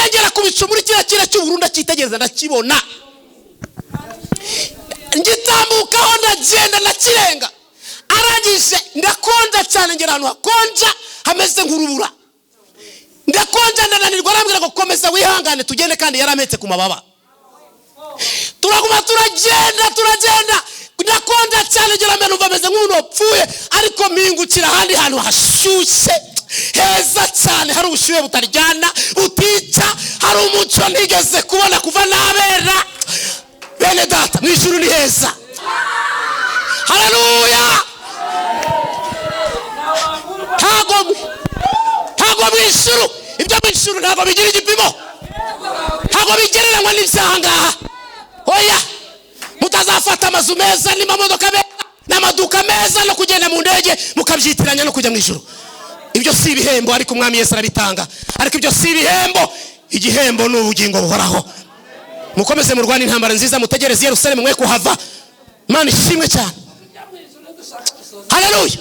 ngera ku bicu muri kira cy'uburunda cyitegereza ndakibona, ngitambukaho ndagenda nakirenga, arangije ndakonja cyane, ngera ahantu hakonja hameze nk'urubura, ndakonja ndananirwa, arambwira ngo komeza wihangane tugende, kandi yarametse ku mababa. Turaguma turagenda ndakonja cyane, ngera mbere numva ameze nk'umuntu wapfuye, ariko mpingukira ahandi hantu hashyushye heza cyane, hari ubushyuhe butaryana butica, hari umucyo nigeze kubona kuva nabera. Bene data, mu ijuru ni heza. Haleluya. Ntago mu ijuru, ibyo mu ijuru ntago bigira igipimo, ntago bigereranywa n'ibyaha ngaha. Oya, mutazafata amazu meza n'amamodoka meza n'amaduka meza no kugenda mu ndege mukabyitiranya no kujya mu ijuru. Ibyo si ibihembo, ariko umwami Yesu arabitanga. Ariko ibyo si ibihembo, igihembo ni ubugingo buhoraho. Mukomeze murwane intambara nziza, mutegereze Yerusalemu mwe kuhava. Imana ishimwe cyane. Haleluya.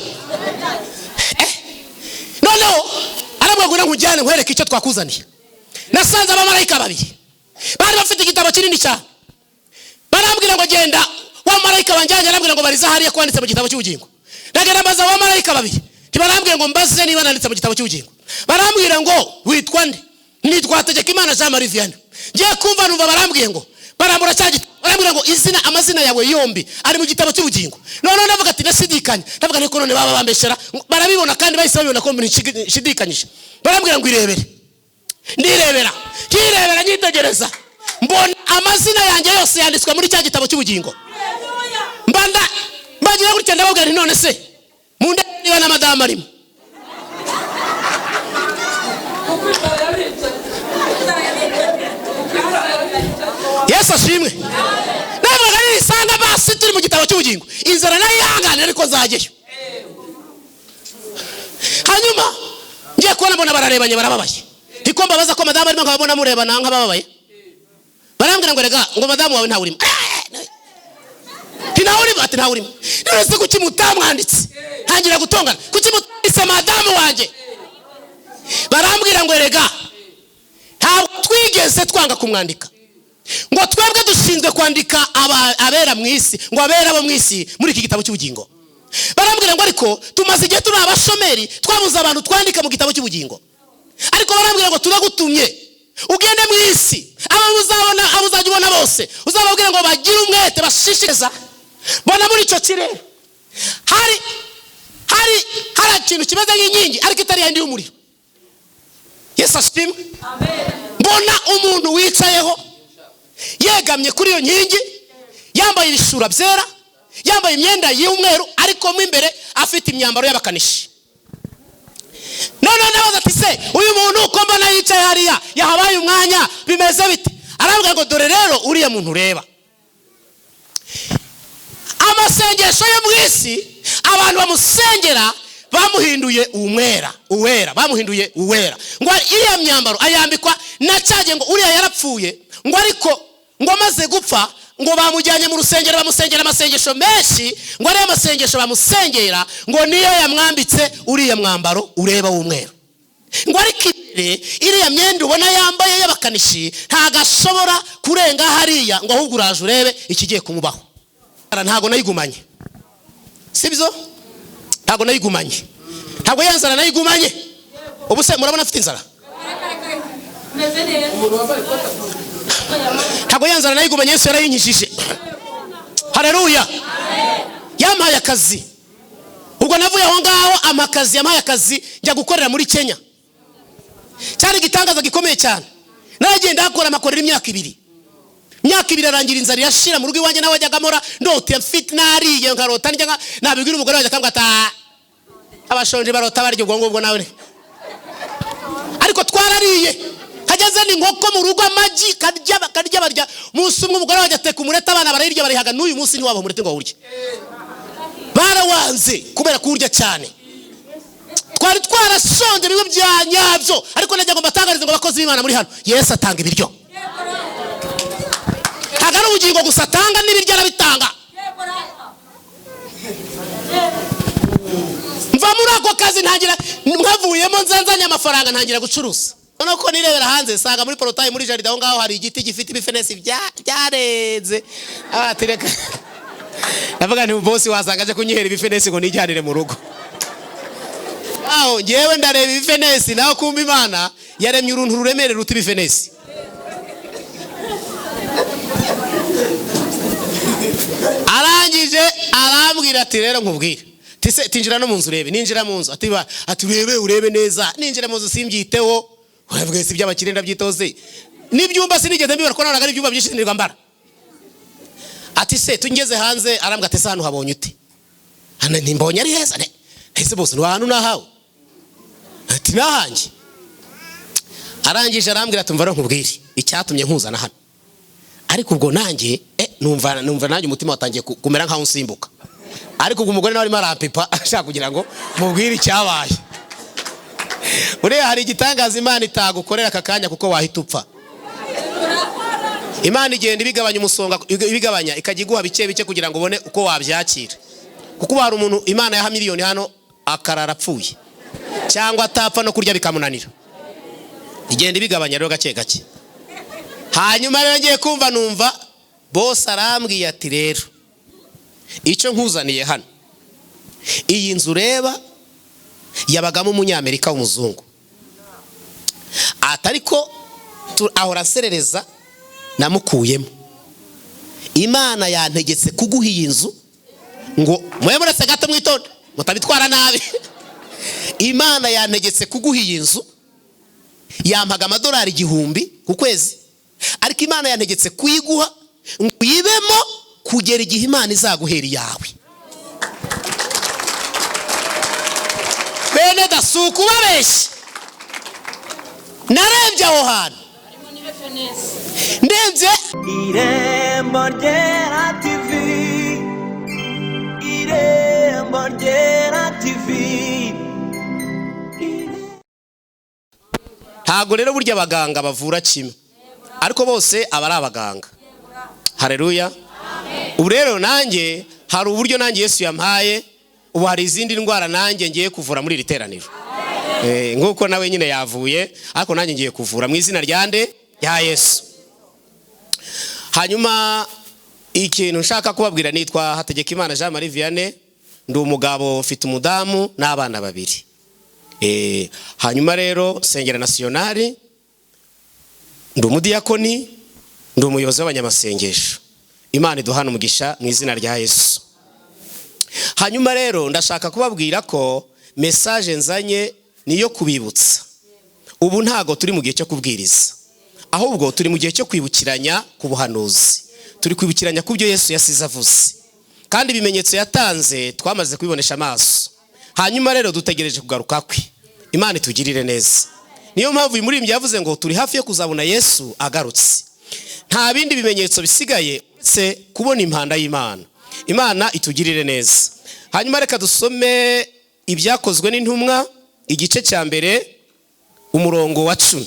Noneho arabwagura nkujyane nkwereke icyo twakuzaniye. Nasanze abamarayika babiri bari bafite igitabo kinini cyane, barambwira ngo genda, wa marayika wanjyanye arambwira ngo bariza hariya kwanditse mu gitabo cy'ubugingo. Ndagenda mbaza wa marayika babiri, ntibarambwira ngo mbaze niba nanditse mu gitabo cy'ubugingo. Barambwira ngo witwa nde? Nitwa Hategekimana Jean Marie Vianney. Ngiye kumva numva barambwiye ngo barambura cyagita, barambwira ngo amazina yawe yombi ari mu gitabo cy'ubugingo. None ndavuga ati nasidikanye, ndavuga niko none baba bambeshera, barabibona kandi bahise babibona ko nshidikanyije. Barambwira ngo irebere, ndirebera nyitegereza, mbona amazina yanjye yose yanditswe muri cya gitabo cy'ubugingo. Mbagira gutya ndababwira nti none se munde niba na madame arimo. Yesu ashimwe. Navuga ni isanga basi turi mu gitabo cy'ubugingo, inzara nayihangane ariko zageyo. Hanyuma ngiye kubona mbona bararebanye barababaye, ndiko mbabaza ko madame arimo nkababona murebana nkabababaye. Barambwira ngo rega ngo madame wawe nta urimo. Ntaurimo, ati ntaurimo. None kuki mutamwanditse? Ntangira gutongana, kuki mutanditse madame wanje? Barambwira ngo rega ntabwo twigeze twanga kumwandika, ngo twebwe dushinzwe kwandika abera mu isi, ngo abera bo mu isi muri iki gitabo cy'ubugingo. Barambwira ngo ariko tumaze igihe turi abashomeri, twabuze abantu twandika mu gitabo cy'ubugingo. Ariko barambwira ngo turagutumye ugende mu isi, abo uzajya ubona bose uzababwira ngo bagire umwete bashishikeza. Bona muri icyo kirere hari ikintu kimeze nk'inkingi ariko itari yandi y'umuriro. Yesu ashimwe. Amen. Mbona umuntu wicayeho yegamye kuri iyo nkingi, yambaye ibishura byera, yambaye imyenda y'umweru, ariko mu imbere afite imyambaro y'abakanishi. None nabaza ati se uyu muntu uko mbona yicaye hariya yahabaye umwanya bimeze bite? Aravuga ngo dore rero uriya muntu ureba, amasengesho yo mu isi abantu bamusengera bamuhinduye uwera, bamuhinduye uwera. Ngo iriya myambaro ayambikwa nacaje ngo uriya yarapfuye, ngo ariko ngo amaze gupfa ngo bamujyanye mu rusengero bamusengera amasengesho menshi, ngo ari amasengesho bamusengera ngo niyo yamwambitse uriya mwambaro ureba w'umweru. Ngo ariko iriya myenda ubona yambaye y'abakanishi ntagashobora kurenga hariya, ngo ahubwo uraje urebe ikigiye kumubaho. Ntago nayigumanye, sibyo? Ntago nayigumanye, ntago yanzara nayigumanye. Ubu se murabona afite inzara? Ntago yanzara nayigumanye, Yesu yarayinyishije. Haleluya. Yampaye akazi, ubwo navuye aho ngaho amakazi, yampaye akazi njya gukorera muri Kenya. Cyari gitangaza gikomeye cyane. Naragenda akora amakorera imyaka 2. Myaka 2 arangira inzara yashira mu rugo iwanje nawe ajyaga mora ndote mfite nariye nkarota njya nabibwira umugore wanjye akambwa ata abashonje barota baryo ubwo nawe. Ariko twarariye hageze ni nkoko mu rugo amagi karya barya munsi umwe umugore wanjye ateka umureta abana barayirya barihaga n'uyu munsi ni wabo umurete ngo urye. Barawanze kubera kurya cyane. Twari twarashonje bigo bya nyabyo, ariko najya ngo mbatangarize ngo bakozi b'Imana muri hano Yesu atanga ibiryo. Hagara ubugingo gusa atanga n'ibiryo arabitanga. Mva muri ako kazi ntangira mwavuyemo nzanzanya amafaranga ntangira gucuruza. none ko nirebera hanze sanga muri porotayi muri jaride aho ngaho hari igiti gifite ibifenesi byarenze abatereka navuga nti bosi wasanga aje kunyihera ibifenesi ngo nijyanire mu rugo. Aho ngewe ndareba ibifenesi naho kumba Imana yaremye uruntu ruremere ruti ibifenesi. Arangije arambwira ati rero nkubwire tise tinjira no mu nzu urebe. Ninjira mu nzu ati urebe neza. Ninjira mu nzu simbyiteho uravuga si by'abakire ndabyitoze n'ibyumba sinigeze mbibara ko naraga ibyumba byinshi nirwa mbara. Ati se tungeze hanze arambwa ati se hano habonye ute? Hano ntimbonye ari heza ese bose ni ahantu nahawe. Ati nahanjye. Arangije arambwira ati mvara nkubwire icyatumye nkuzana hano. Ariko ubwo nanjye numva nanjye umutima watangiye kumera nkaho nsimbuka. Ariko ubwo umugore nawe arimo arampipa ashaka kugira ngo mubwire icyabaye. Uriya hari igitangaza Imana itagukorera aka kanya kuko wahita upfa. Imana igenda ibigabanya umusonga ibigabanya ikajya iguha bike kugira ngo ubone uko wabyakira. Kuko hari umuntu Imana yaha miliyoni hano akarara apfuye cyangwa atapfa no kurya bikamunanira. Igenda ibigabanya rero gake gake. Hanyuma rero ngiye kumva numva boss arambwiye ati rero icyo nkuzaniye hano iyi nzu ureba yabagamo umunyamerika w'umuzungu. Atariko ahora serereza namukuyemo. Imana yantegetse kuguha iyi nzu ngo muyemuretse gato mwitonde mutabitwara nabi. Imana yantegetse kuguha iyi nzu yampaga amadolari 1000 ku kwezi. Ariko Imana yantegetse kuyiguha ngo uyibemo kugera igihe Imana izaguhera yawe. Bene dasuku babeshye. Narebye aho hantu ndebye Irembo Ryera TV. Irembo Ryera TV. Ntago rero burya abaganga bavura kimwe ariko bose aba ari abaganga. Haleluya. Ubu rero nanjye hari uburyo nanjye Yesu yampaye. Ubu hari izindi ndwara nanjye ngiye kuvura muri iri teraniro. Nguko nawe nyine yavuye ariko nanjye ngiye kuvura mu izina ryande ya Yesu. Hanyuma ikintu nshaka kubabwira nitwa Hategekimana Jean Marie Vianney. Ndi umugabo ufite umudamu n'abana 2. Hanyuma rero Sengera Nationale ndi umudiyakoni ndi umuyobozi w'abanyamasengesho. Imana iduhana umugisha mu izina rya Yesu. Hanyuma rero ndashaka kubabwira ko message nzanye niyo kubibutsa. Ubu ntago turi mu gihe cyo kubwiriza ahubwo turi mu gihe cyo kwibukiranya ku buhanuzi. Turi kwibukiranya ku byo Yesu yasize avuze kandi ibimenyetso yatanze twamaze kubibonesha amaso. Hanyuma rero dutegereje kugaruka kwe. Imana itugirire neza. Niyo mpamvu uyu murimbyi yavuze ngo turi hafi yo kuzabona Yesu agarutse. Nta bindi bimenyetso bisigaye se kubona impanda y'Imana. Imana itugirire neza. Hanyuma reka dusome ibyakozwe n'intumwa igice cya mbere umurongo wa 10.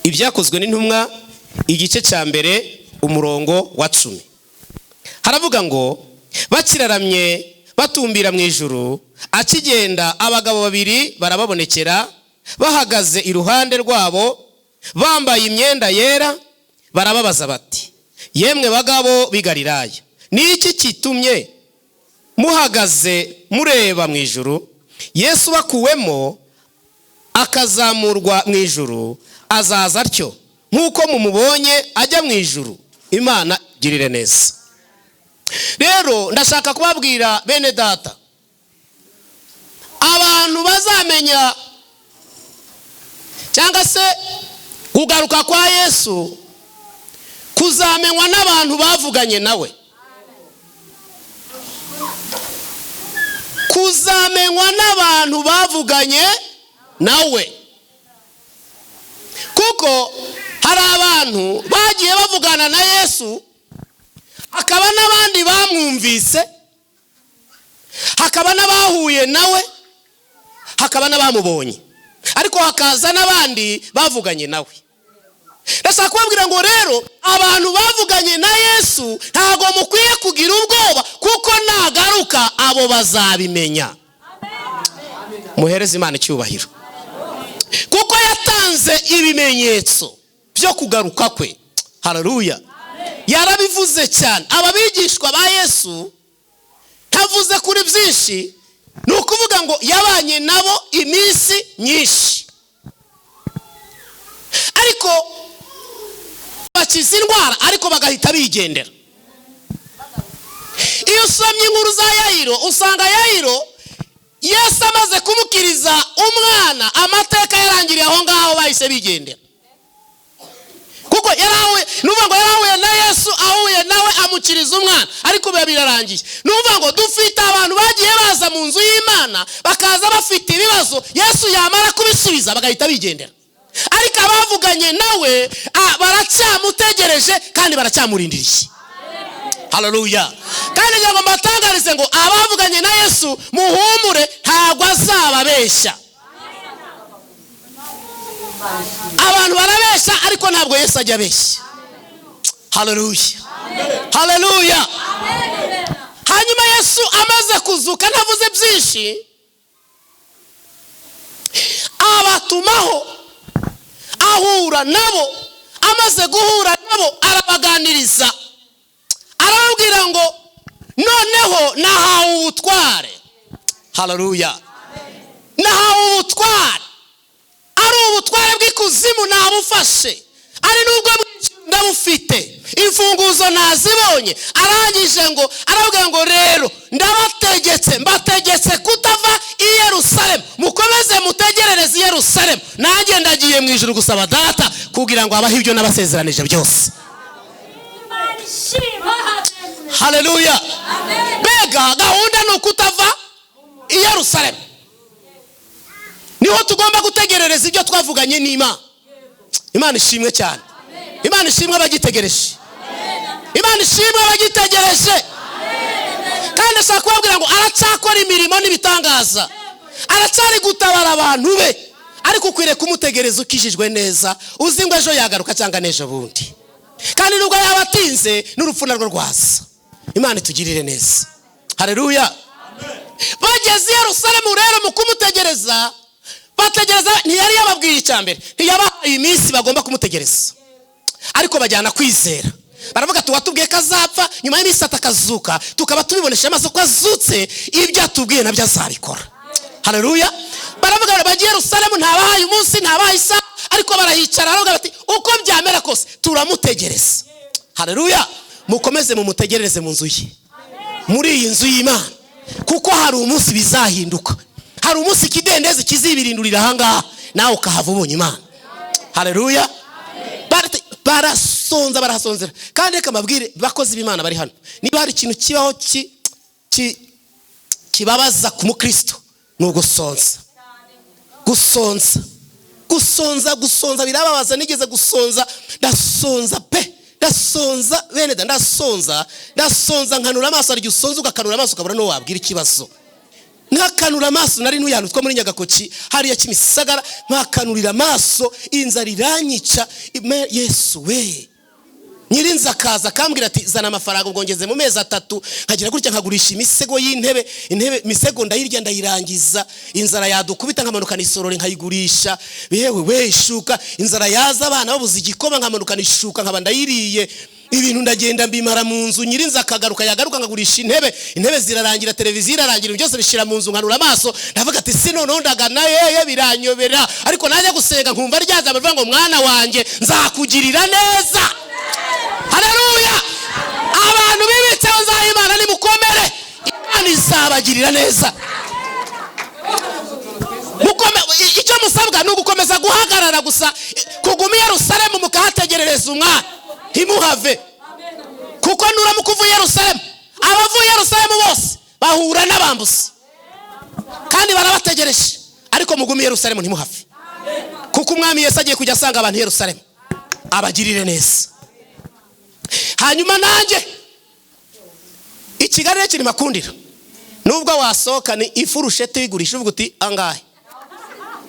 Ibyakozwe n'intumwa igice cya mbere umurongo wa 10. Haravuga ngo bakiraramye batumbira mu ijuru akigenda abagabo 2 barababonekera bahagaze iruhande rwabo bambaye imyenda yera barababaza bati yemwe bagabo bigalilaya ni iki kitumye muhagaze mureba mu ijuru? Yesu bakuwemo akazamurwa mu ijuru azaza atyo nkuko mumubonye ajya mu ijuru. Imana girire neza. Rero ndashaka kubabwira bene data abantu bazamenya cyangwa se kugaruka kwa Yesu kuzamenywa n'abantu bavuganye nawe. Kuzamenywa n'abantu bavuganye nawe. Kuko hari abantu bagiye bavugana na Yesu hakaba n'abandi bamwumvise hakaba n'abahuye nawe hakaba n'abamubonye ariko hakaza n'abandi bavuganye nawe. Ndashaka kubabwira ngo rero abantu bavuganye na Yesu ntago mukwiye kugira ubwoba kuko nagaruka abo bazabimenya. Muhereze Imana icyubahiro. kuko yatanze ibimenyetso byo kugaruka kwe. Haleluya. Yarabivuze cyane. Ababigishwa ba Yesu tavuze kuri byinshi, ni ukuvuga ngo yabanye nabo iminsi nyinshi, ariko bakiza indwara ariko bagahita bigendera. Iyo usomye inkuru za Yayiro usanga Yayiro Yesu amaze kumukiriza umwana, amateka yarangiriye aho ngaho bahise bigendera. Kuko yarahuye na Yesu, ahuye nawe amukiriza umwana, ariko biba birarangiye. Nuvuga ngo dufite abantu bagiye baza mu nzu y'Imana bakaza bafite ibibazo, Yesu yamara kubisubiza bagahita bigendera. Ariko abavuganye nawe baracyamutegereje kandi baracyamurindiriye. Haleluya. Kandi ngo mbatangarize ngo abavuganye na Yesu muhumure, ntabwo azababeshya. Abantu barabeshya ariko ntabwo Yesu ajya abeshya. Haleluya. Haleluya. Hanyuma Yesu amaze kuzuka ntavuze byinshi, abatumaho ahura nabo. Amaze guhura nabo arabaganiriza, arababwira ngo noneho nahawe ubutware. Haleluya. Nahawe ubutware, ari ubutware bw'ikuzimu nabufashe, ari nubwo ndabufite, imfunguzo nazibonye. Arangije ngo arabwira ngo rero mbategetse kutava i Yerusalemu, mukomeze mutegerereze i Yerusalemu, nanjye ndagiye mu ijuru gusaba Data kugira ngo abahe ibyo nabasezeranije byose. Haleluya. Bega gahunda ni ukutava i Yerusalemu, niho tugomba gutegerereza ibyo twavuganye n'Imana. Imana ishimwe cyane. Imana ishimwe abagitegereje. Imana ishimwe abagitegereje. Kandi ashaka kubabwira ngo aracyakora imirimo n'ibitangaza, aracyari gutabara abantu be, ariko ukwiriye kumutegereza ukijijwe neza, uzi ngo ejo yagaruka cyangwa n'ejo bundi. Kandi nubwo yabatinze n'urupfu narwo rwaza. Imana itugirire neza. Haleluya. Bageze i Yerusalemu rero mu kumutegereza, bategereza ntiyari yababwiye icyambere, ntiyabahaye iminsi bagomba kumutegereza, ariko bajyana kwizera. Baravuga tuwatubwiye kazapfa, nyuma y'iminsi atakazuka, tukaba tubibonesha amaso ko azutse, ibyo atubwiye nabyo azabikora. Haleluya. Baravuga bagiye i Yerusalemu, ntabahaye umunsi ntabahaye isaha, ariko barahicara baravuga bati uko byamera kose turamutegereza. Haleluya. Mukomeze mumutegerereze mu nzu ye, muri iyi nzu y'Imana, kuko hari umunsi bizahinduka. Hari umunsi ikidendezi kizibirindurira ahangaha, nawe ukahava ubonye Imana. Haleluya. Barahasonzera. Kandi reka mbabwire bakozi b'Imana bari hano, niba hari ikintu kibaho kibabaza ku mukristo ni ugusonza. Gusonza birababaza. Nigeze gusonza, ndasonza pe, ndasonza bene da, ndasonza nkanura amaso. Ari usonza ugakanura amaso ukabura no wabwira ikibazo. Nkakanura amaso, nari nuyanu two muri Nyagakoki hariya Kimisagara, nkakanurira amaso, inzara iranyica. Yesu we, nyirinza akaza akambwira ati zana amafaranga ubwongeze mu mezi 3, nkagira gutya nkagurisha imisego y'intebe, misego ndayirya ndayirangiza, inzara yadukubita nkamanuka nisorore nkayigurisha. Yewe we ishuka, inzara yaza abana babuze igikoma nkamanuka nishuka nkaba ndayiriye. Ibintu ndagenda mbimara mu nzu. Nyirinza akagaruka, yagaruka ngagurisha intebe zirarangira, televiziyo irarangira, byose bishira mu nzu. Nkanura amaso ndavuga ati sino ndagana yeye biranyobera, ariko najya gusenga nkumva ryaza bavuga ngo mwana wanjye nzakugirira neza. Haleluya. Abantu bibitse bazayimana ni mukomere, Imana izabagirira neza. Icyo musabwa ni ugukomeza guhagarara gusa, kuguma i Yerusalemu mukahategerereza umwana, ntimuhave. Kuko nuramukuva i Yerusalemu, abavuye i Yerusalemu bose bahura n'abambuzi kandi barabategereje, ariko mugume i Yerusalemu ntimuhave, kuko umwami Yesu agiye kujya asanga abantu i Yerusalemu abagirire neza. Hanyuma nanjye ikiganiro kiri makundira, nubwo wasohoka ni ifurushete wigurisha uvuga uti angahe.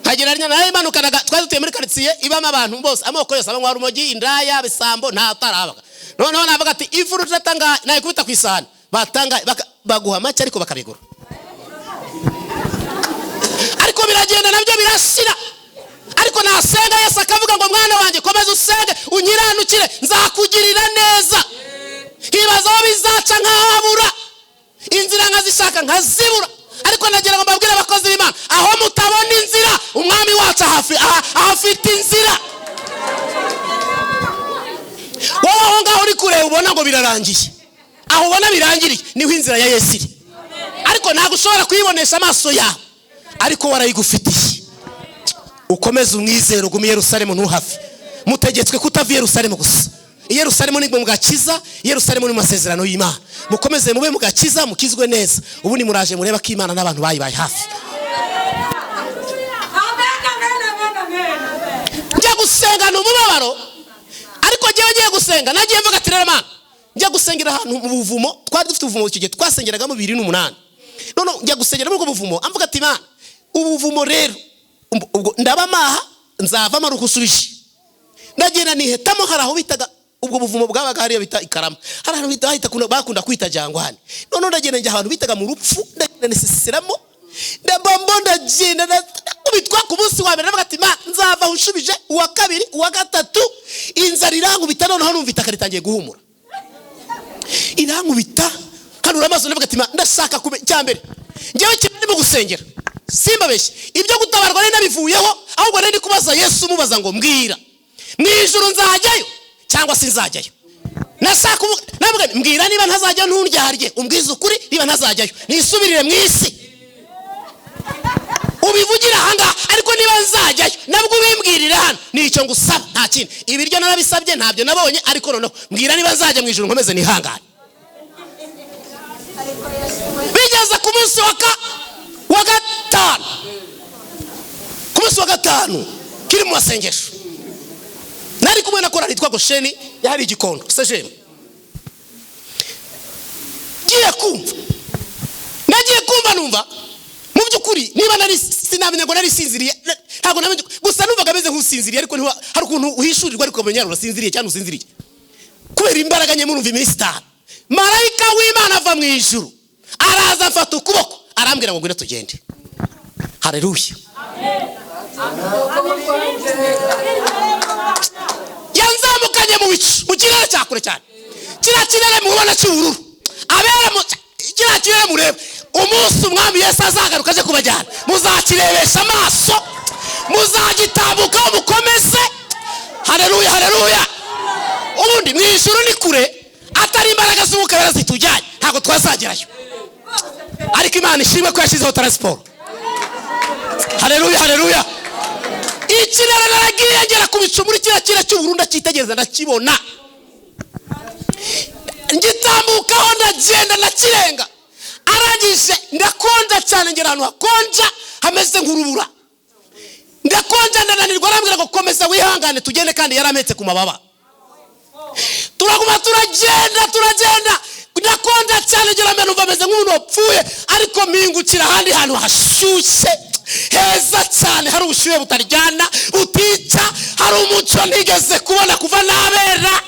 Hageranya nayo imanukanaga, twari tuye muri quartier ibamo abantu bose amoko yose, abanywa rumogi, indaya, bisambo, nta tarabaga. Noneho navuga ati ifurushete angahe, nayo kubita kwisana batanga baguha make ariko bakabigura. Ariko biragenda nabyo birashira, ariko nasenga Yesu akavuga ngo mwana wanjye komeza usenge unyiranukire nzakugirira neza. Hibaza aho bizaca nkahabura, inzira nkazishaka nkazibura. Ariko nagira ngo mbabwire abakozi b'Imana, aho mutabona inzira umwami wacu ahafite inzira. Wowe aho ngaho uri kureba ubona ngo birarangiye, aho ubona birangiriye niho inzira ya Yesu iri. Ariko ntabwo ushobora kuyibonesha amaso yawe, ariko warayigufitiye. Ukomeze umwizero, ugume i Yerusalemu ntuhave. Mutegetswe kutava i Yerusalemu gusa. I Yerusalemu ni mu gakiza, i Yerusalemu ni mu masezerano y'Imana. Mukomeze mube mu gakiza, mukizwe neza. Ubu ni muraje mureba ko Imana n'abantu bayibaye hafi. Njya gusengana umubabaro, ariko ngiye gusenga nagiye mvuga ati rero Mana, njya gusengera ahantu mu buvumo. Twari dufite ubuvumo icyo gihe twasengeragamo 2008. None njya gusengera muri ubwo buvumo, amvuga ati Mana, ubuvumo rero ndaba maha nzavamo rukusubije. Ndagenda nihetamo hari aho bitaga ubwo buvumo bwabaga hariya bita Ikarama, hari ahantu bita bakunda kwita Jangwani. None ndagenda njya ahantu bitaga mu rupfu, ndagenda nisiseramo, ndabombo ndagenda kubitwa ku munsi wa mbere. Ndavuga ati Mana, nzava ushubije uwa kabiri uwa gatatu, inzara irankubita. Noneho numva itaka ritangiye guhumura, irankubita kanura amaso. Ndavuga ati Mana, ndashaka cyambere ngewe kimwe mu gusengera simbabeshye ibyo gutabarwa nari nabivuyeho, ahubwo nari kubaza Yesu, mubaza ngo mbwira mu ijuru nzajyayo cyangwa sinzajyayo. Nashaka navuga mbwira niba ntazajya ntundyarye, umbwiza ukuri niba ntazajyayo nisubirire mu isi ubivugira hanga. Ariko niba nzajyayo nabwo ubimbwirira hano, nicyo ngusaba nta kindi. Ibiryo narabisabye ntabyo nabonye, ariko noneho mbwira niba nzajya mu ijuru nkomeze nihangane. Bigeze ku munsi wa gatanu, ku munsi wa gatanu kiri mu masengesho, nari kumwe na korali yitwa Gosheni yari Gikondo Sejemu. Nagiye kumva numva mu byukuri niba nari sinamenya ngo nari sinziriye, ntabwo namenye gusa numvaga ameze nk'usinziriye, ariko hari ukuntu uhishurirwa ariko umenya urasinziriye cyane usinziriye kubera imbaraga nye murumva iminsi 5. Marayika w'Imana ava mu ijuru araza afata ukuboko arambwira ngo ngwino tugende. Haleluya, amen. Yanzamukanye mu bicu mu kirere cyakure cyane, kira kirere mubona cy'ubururu, abera mu kira kirere mureba. Umunsi umwami Yesu azagaruka aje kubajyana, muzakirebesha amaso, muzagitambuka mukomeze. Haleluya, haleluya. Ubundi mu ijuru ni kure, atari imbaraga z'umukabera zitujyanye ntabwo twazagerayo, ariko Imana ishimwe ko yashyizeho transport. Haleluya, haleluya. Ikirere naragiye ngera ku bicu muri kira kira cy'ubururu, ndakitegereza ndakibona, ngitambukaho ndagenda ndakirenga. Arangije ndakonja cyane, ngera ahantu hakonja hameze nk'urubura, ndakonja ndananirwa. Arambwira ngo komeza wihangane tugende, kandi yarametse ku mababa. Turaguma turagenda ndakonja cyane, ngera ameno bameze nk'umuntu wapfuye, ariko mpingukira ahandi hantu hashyushye heza cyane, hari ubushyuhe butaryana butica, hari umucyo nigeze kubona kuva nabera.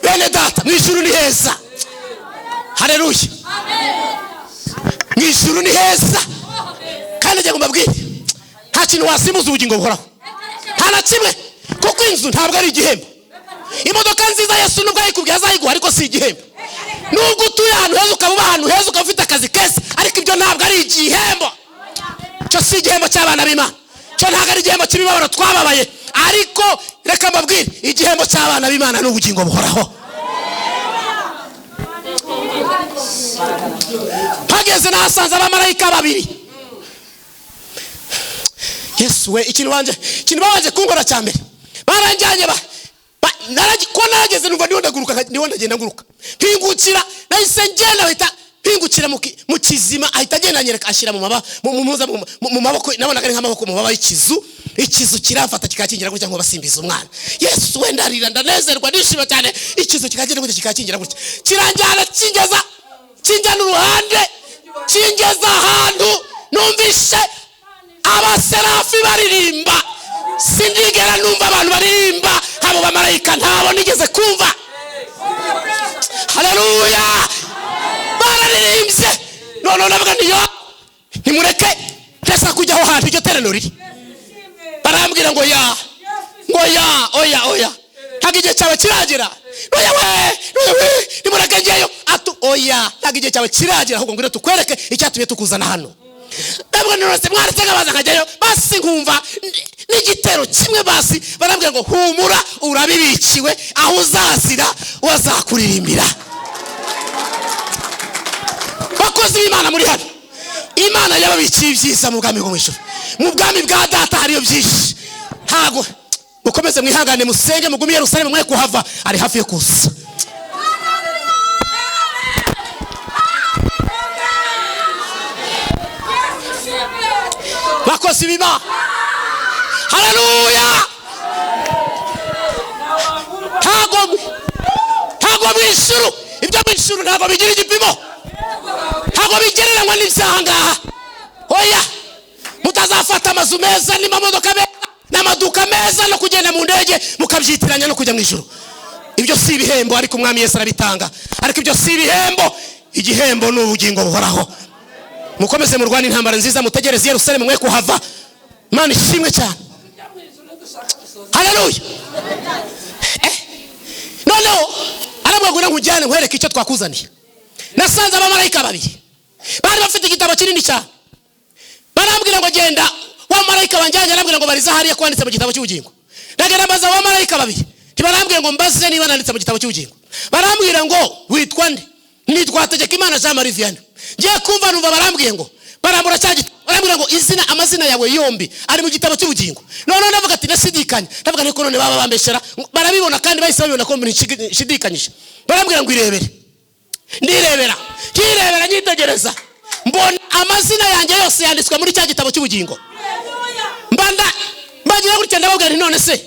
Bene data, mu ijuru ni heza. Haleluya, mu ijuru ni heza. Kandi njye mbabwire nta kintu wasimuza ubugingo buhoraho, nta na kimwe, kuko inzu ntabwo ari igihembo. Imodoka nziza Yesu nubwo ayikubwiye azayiguha, ariko si igihembo. Nubwo utuye ahantu heza ukaba ahantu heza ukaba ufite akazi keza, ariko ibyo ntabwo ari igihembo. Cyo si igihembo cy'abana b'Imana, cyo ntabwo ari igihembo cy'imibabaro twababaye. Ariko reka mbabwire igihembo cy'abana b'Imana ni ubugingo buhoraho. Hageze nahasanze abamarayika 2. Yesu we, ikintu babanje kungora cyambere, baranjyanye ko nageze numva ndiho ndagenda nguruka, mpingukira nahise ngenda bahita mpingukira mu kizima, ahita agenda anyereka ashyira mu maboko, nabonaga ari nk'amaboko mu baba y'ikizu. Ikizu kirafata kikakingira gutya ngo basimbiza umwana. Yesu we, ndarira ndanezerwa nishima cyane. Ikizu kikagira gutya kikakingira gutya, kiranjyana kinjyana uruhande, kingeza ahantu numvishe abaserafi baririmba. Sindigera numva abantu baririmba abo bamarayika, ntabo nigeze kumva. Haleluya, bararirimbye. None navuga niyo nimureke ntesa kujya aho hantu iryo teraniro riri. barambwira ngo ya oya ntabwo igihe cyawe kiragera. Oya we nimureke ngeyo. Oya ntabwo igihe cyawe kiragera, ahubwo ngwino tukwereke icyatumye tukuzana hano. Ndabwo nirose mwaretse ngabaza nkajyayo basi nkumva n'igitero kimwe basi barambwira ngo humura urabibikiwe, aho uzazira wazakuririmbira. Bakozi b'Imana muri hano, Imana yababikiye ibyiza mu bwami bwo mw'ijuru. Mu bwami bwa data hariyo byinshi. Ntago mukomeze mwihangane musenge mugumye Yerusalemu mwe kuhava, ari hafi yo kuza. Bakozi b'Imana, haleluya. Ntago mw'ijuru, ibyo mw'ijuru ntago bigira igipimo, ntago bigereranywa n'ibyaha ngaha. Oya, mutazafata amazu meza n'amamodoka meza n'amaduka meza no kugenda mu ndege mukabyitiranya no kujya mw'ijuru. Ibyo si ibihembo, ariko umwami Yesu arabitanga. Ariko ibyo si ibihembo, igihembo ni ubugingo buhoraho. Mukomeze murwane intambara nziza, mutegereze Yerusalemu mwe kuhava. Imana ishimwe cyane. Haleluya. Noneho arabwagura nkujyane nkwereke icyo twakuzaniye. Nasanze abamarayika babiri bari bafite igitabo kinini cyane. Barambwira ngo genda wa marayika banjyanye, arambwira ngo bariza hariya kwanditse mu gitabo cy'ubugingo. Ndagenda mbaza wa marayika babiri, tibarambwira ngo mbaze niba nanditse mu gitabo cy'ubugingo. Barambwira ngo witwa nde? Nitwa Hategekimana Jean Marie Vianney. Ngiye kumva numva barambwiye ngo barambura cyagi, barambwira ngo amazina yawe yombi ari mu gitabo cy'ubugingo. None ndavuga ati nasidikanye, ndavuga niko none baba bambeshera, barabibona kandi bahise babibona ko nshidikanyije. Barambwira ngo irebere. Ndirebera nyitegereza, mbona amazina yanjye yose yanditswe muri cya gitabo cy'ubugingo. Mbagira gutya ndababwira nti none se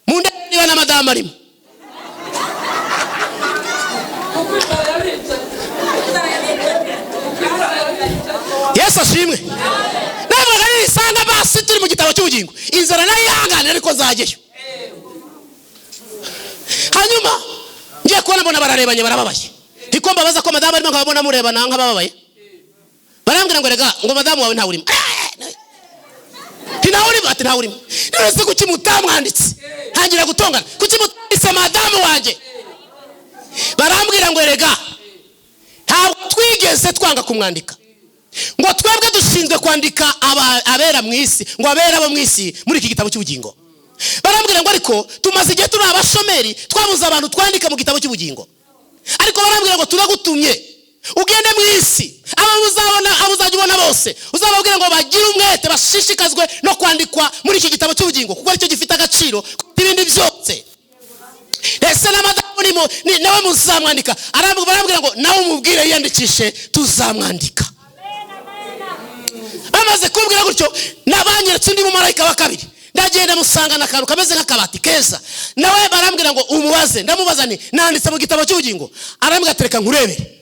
munde niba na madame arimo. Yesu ashimwe. Navuga nisanga basi turi mu gitabo cy'ubugingo, inzara nayihangane ariko nzageyo. Hanyuma ngiye kubona mbona bararebanye barababaye. Ndiko mbabaza ko madame arimo nkabona murebana nkababaye. Barambwira ngo rega ngo madame wawe nta urimo. Ati nta urimo. None kuki mutamwanditse? Ntangira gutongana. Kuki mutise madame wanje? Barambwira ngo rega ntabwo twigeze twanga kumwandika. Ngo twebwe dushinzwe kwandika abera mu isi, ngo abera bo mu isi muri iki gitabo cy'ubugingo. Barambwira ngo ariko tumaze igihe turi abashomeri, twabuze abantu twandika mu gitabo cy'ubugingo. Ariko barambwira ngo turagutumye ugende mu isi, abo uzajya ubona bose uzababwira ngo bagire umwete bashishikazwe no kwandikwa muri iki gitabo cy'ubugingo, kuko aricyo gifite agaciro ibindi byose. Ese na madamu nawe muzamwandika. Barambwira ngo nawe umubwire yiyandikishe tuzamwandika. Bamaze kumbwira gutyo nabanyeretse undi mumarayika wa kabiri, ndagenda musangana akantu kameze nk'akabati keza. Nawe barambwira ngo umubaze, ndamubaza ni nanditse mu gitabo cy'ubugingo. Arambwira tereka nkurebere.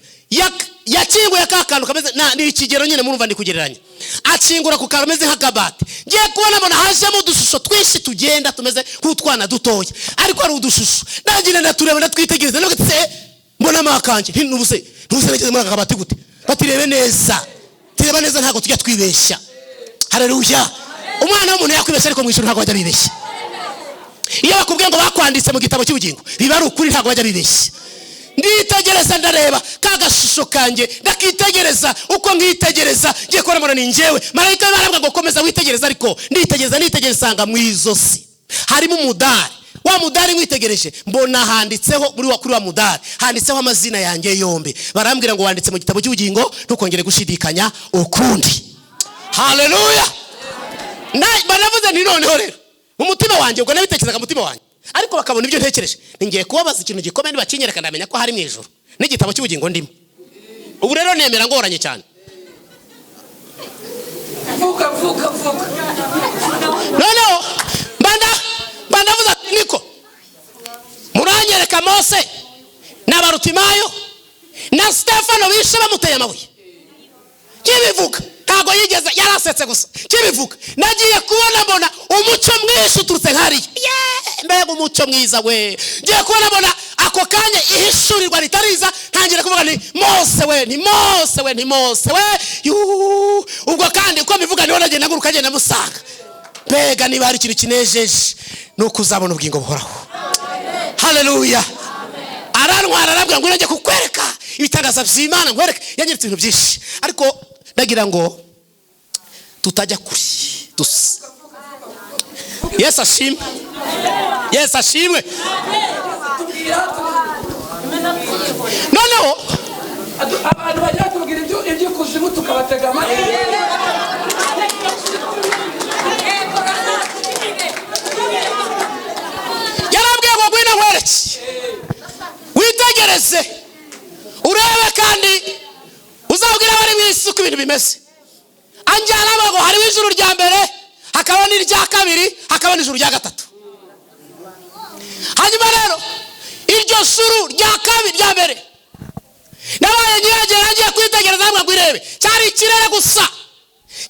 Yakinguye akantu kameze ni ikigero nyine murumva ndi kugereranya. Akingura ku kantu kameze nk'akabati. Ngiye kubona mbona hajemo udushusho twinshi tugenda tumeze nk'utwana dutoya, ariko ari udushusho. Ndagenda ndatureba ndatwitegereza, nabwo tse mbona makanje ntubuse nageze muri akabati gute. Batirebe neza, tireba neza ntago tujya twibeshya. Haleluya. Umwana w'umuntu yakwibeshya ariko mw'ijuru ntago bajya bibeshya. Iyo bakubwiye ngo bakwanditse mu gitabo cy'ubugingo biba ari ukuri, ntago bajya bibeshya. Nditegereza ndareba kagashusho kanje, ndakitegereza uko nkitegereza ngiye kubona mbona ni njyewe. Marayika barambwira ngo komeza witegereza, ariko nditegereza sanga mu izosi harimo umudari. Wa mudari witegereje mbona handitseho kuri wa mudari handitseho amazina yanjye yombi. Barambwira ngo wanditse mu gitabo cy'ubugingo, ntukongere gushidikanya ukundi. Haleluya. Banavuze nti noneho rero umutima wanjye, ubwo nabitekerezaga umutima wanjye, ariko bakabona ibyo ntekereje. Ningiye kubabaza ikintu gikomeye, nibakinyereka ndamenya ko hari mu ijuru n'igitabo cy'ubugingo ndimo. Ubu rero nemera ngoranye cyane. Vuga. Noneho bandavuze ati niko muranyereka Mose na Barutimayo na Stefano bishe bamuteye amabuye. Kibivuga ntago yigeze, yarasetse gusa. Kibivuga nagiye kubona mbona umucyo mwinshi uturutse nkari. Mbega umucyo mwiza we. Ngiye kubona mbona ako kanya ihishurirwa ritariza, ntangira kuvuga ni Mose we. Ubwo kandi uko bivuga niho nagenda nguruka ngenda musanga. mbega niba hari ikintu kinejeje nuko uzabona ubugingo buhoraho. Haleluya. Arantwara arabwira ngo njye kukwereka ibitangaza by'Imana, nkwereke. Yanyeretse ibintu byinshi ariko ndagira ngo tutajya kuri Yesu ashimwe. Yesu ashimwe. Noneho abantu bajya kubwira ibyo kuzimu tukabatega amatwi. yarabwiye ngo ngwino nkwereke, witegereze urebe kandi uzabwira abari mu isi uko ibintu bimeze. Anjyana ngo hariho ijuru rya mbere, hakaba n'irya kabiri, hakaba n'ijuru rya gatatu. Hanyuma rero iryo juru rya kabiri rya mbere nabaye nyiragera agiye kwitegereza hamwe ngo irebe, cyari ikirere gusa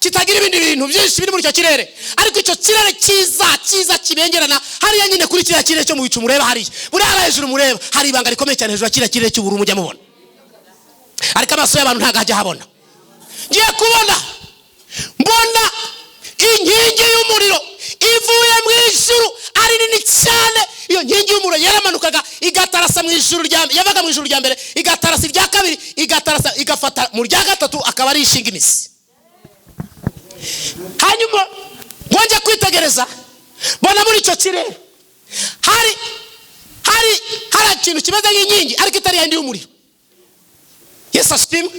kitagira ibindi bintu byinshi biri muri icyo kirere, ariko icyo kirere cyiza kibengerana hariya nyine kuri kiriya kirere cyo mu bicu mureba hariya, buriya hejuru mureba hari ibanga rikomeye cyane hejuru ya kiriya kirere cy'ubururu mujya mubona, ariko amaso y'abantu ntabwo ajya habona. Ngiye kubona mbona inkingi y'umuriro ivuye mu ijuru ari nini cyane. Iyo nkingi y'umuriro yaramanukaga igatarasa mu ijuru yavaga mu ijuru rya mbere igatarasa irya kabiri, igatarasa igafata mu rya gatatu, akaba ari ishinga imisi. Hanyuma ngonje kwitegereza mbona muri icyo kirere hari ikintu kimeze nk'inkingi ariko itari yandi y'umuriro. Yesu ashimwe.